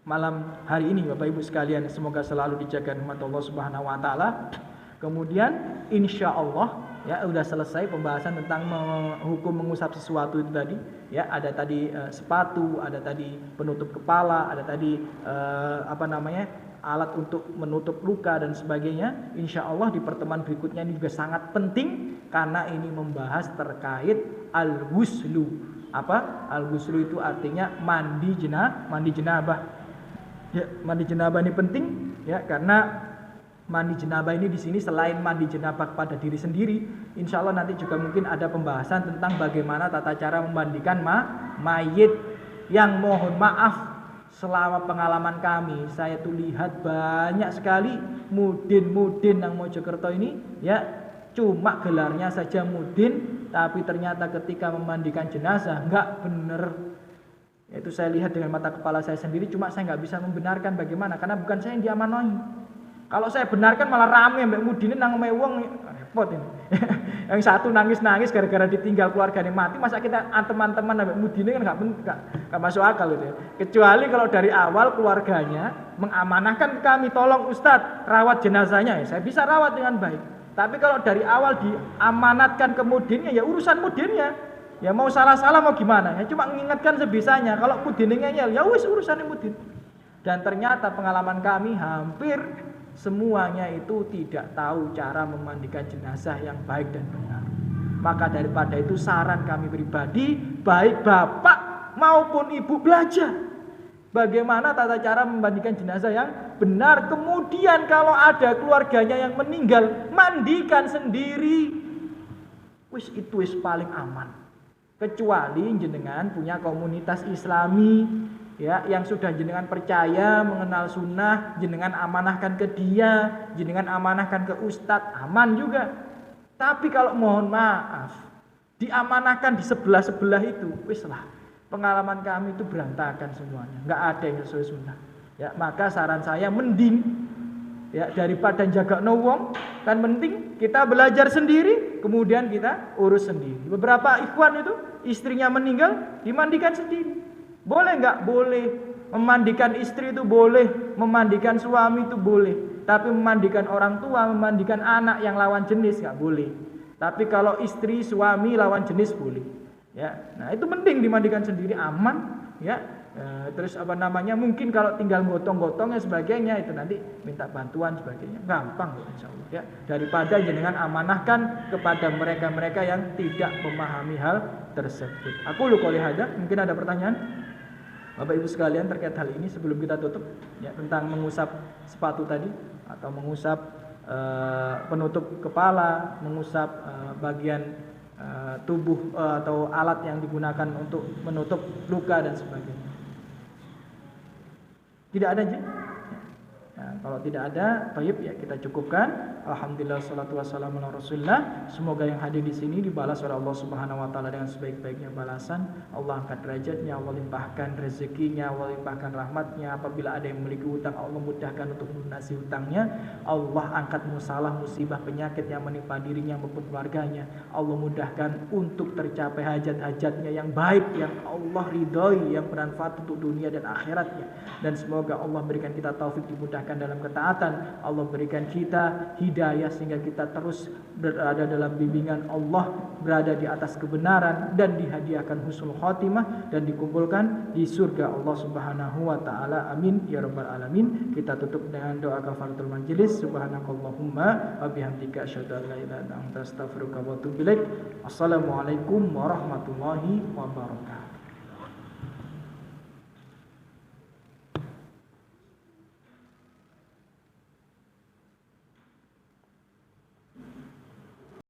malam hari ini Bapak Ibu sekalian. Semoga selalu dijaga rahmat Allah Subhanahu wa taala. Kemudian insya Allah ya udah selesai pembahasan tentang hukum mengusap sesuatu itu tadi. Ya ada tadi sepatu, ada tadi penutup kepala, ada tadi alat untuk menutup luka dan sebagainya. Insya Allah di pertemuan berikutnya ini juga sangat penting karena ini membahas terkait al-ghuslu. Apa? Al-ghuslu itu artinya mandi jenabah. Ya, mandi jenabah ini penting ya karena mandi jenabah ini di sini selain mandi jenabah pada diri sendiri, insya Allah nanti juga mungkin ada pembahasan tentang bagaimana tata cara memandikan mayit. Yang mohon maaf selama pengalaman kami, saya tuh lihat banyak sekali mudin yang Mojokerto ini ya cuma gelarnya saja mudin, tapi ternyata ketika memandikan jenazah nggak bener. Itu saya lihat dengan mata kepala saya sendiri, cuma saya nggak bisa membenarkan bagaimana karena bukan saya yang diamanai. Kalau saya benarkan malah rame mbak mudine nang wong repot ini. Yang satu nangis gara-gara ditinggal keluarganya mati, masa kita teman-teman mbak mudine kan nggak masuk akal gitu ya. Kecuali kalau dari awal keluarganya mengamanahkan kami, tolong Ustadz rawat jenazahnya, ya saya bisa rawat dengan baik. Tapi kalau dari awal diamanatkan ke mudinnya, ya urusan mudinnya. Ya mau salah-salah mau gimana? Ya cuma mengingatkan sebisanya. Kalau mudinnya ya wis urusannya mudin. Dan ternyata pengalaman kami hampir semuanya itu tidak tahu cara memandikan jenazah yang baik dan benar. Maka daripada itu saran kami pribadi, baik bapak maupun ibu belajar bagaimana tata cara memandikan jenazah yang benar. Kemudian kalau ada keluarganya yang meninggal, mandikan sendiri. Itu paling aman. Kecuali jenengan punya komunitas Islami ya yang sudah jenengan percaya mengenal sunnah, jenengan amanahkan ke dia, jenengan amanahkan ke ustadz, aman juga. Tapi kalau mohon maaf diamanahkan di sebelah itu, wis lah pengalaman kami itu berantakan semuanya, nggak ada yang sesuai sunnah. Ya maka saran saya mending ya daripada jaga wong kan mending kita belajar sendiri, kemudian kita urus sendiri. Beberapa ikhwan itu istrinya meninggal dimandikan sendiri. Boleh nggak? Boleh. Memandikan istri itu boleh, memandikan suami itu boleh. Tapi memandikan orang tua, memandikan anak yang lawan jenis nggak boleh. Tapi kalau istri, suami lawan jenis boleh. Ya, nah itu mending dimandikan sendiri, aman. Ya, terus mungkin kalau tinggal gotong-gotong dan sebagainya itu nanti minta bantuan sebagainya, gampang kok insya Allah. Ya, daripada jenengan amanahkan kepada mereka-mereka yang tidak memahami hal tersebut. Aku qouli hadza, mungkin ada pertanyaan? Bapak Ibu sekalian terkait hal ini sebelum kita tutup ya tentang mengusap sepatu tadi atau mengusap penutup kepala, mengusap bagian tubuh atau alat yang digunakan untuk menutup luka dan sebagainya. Tidak ada aja. Nah, kalau tidak ada, baik ya kita cukupkan. Alhamdulillah salatu wassalamu ala Rasulillah. Semoga yang hadir di sini dibalas oleh Allah Subhanahu wa taala dengan sebaik-baiknya balasan. Allah angkat derajatnya, Allah limpahkan rezekinya, Allah limpahkan rahmatnya. Apabila ada yang memiliki hutang, Allah mudahkan untuk melunasi hutangnya. Allah angkat masalah, musibah, penyakit yang menimpa dirinya maupun keluarganya. Allah mudahkan untuk tercapai hajat-hajatnya yang baik, yang Allah ridhoi, yang bermanfaat untuk dunia dan akhiratnya. Dan semoga Allah berikan kita taufik dimudahkan dalam dalam ketaatan. Allah berikan kita hidayah sehingga kita terus berada dalam bimbingan Allah, berada di atas kebenaran, dan dihadiahkan husnul khotimah dan dikumpulkan di surga Allah Subhanahu wa taala. Amin ya rabbal alamin. Kita tutup dengan doa kafaratul majelis. Subhanakallahumma wa bihamdika asyhadu an la ilaha illa anta astaghfiruka wa atubu ilaik. Assalamualaikum warahmatullahi wabarakatuh.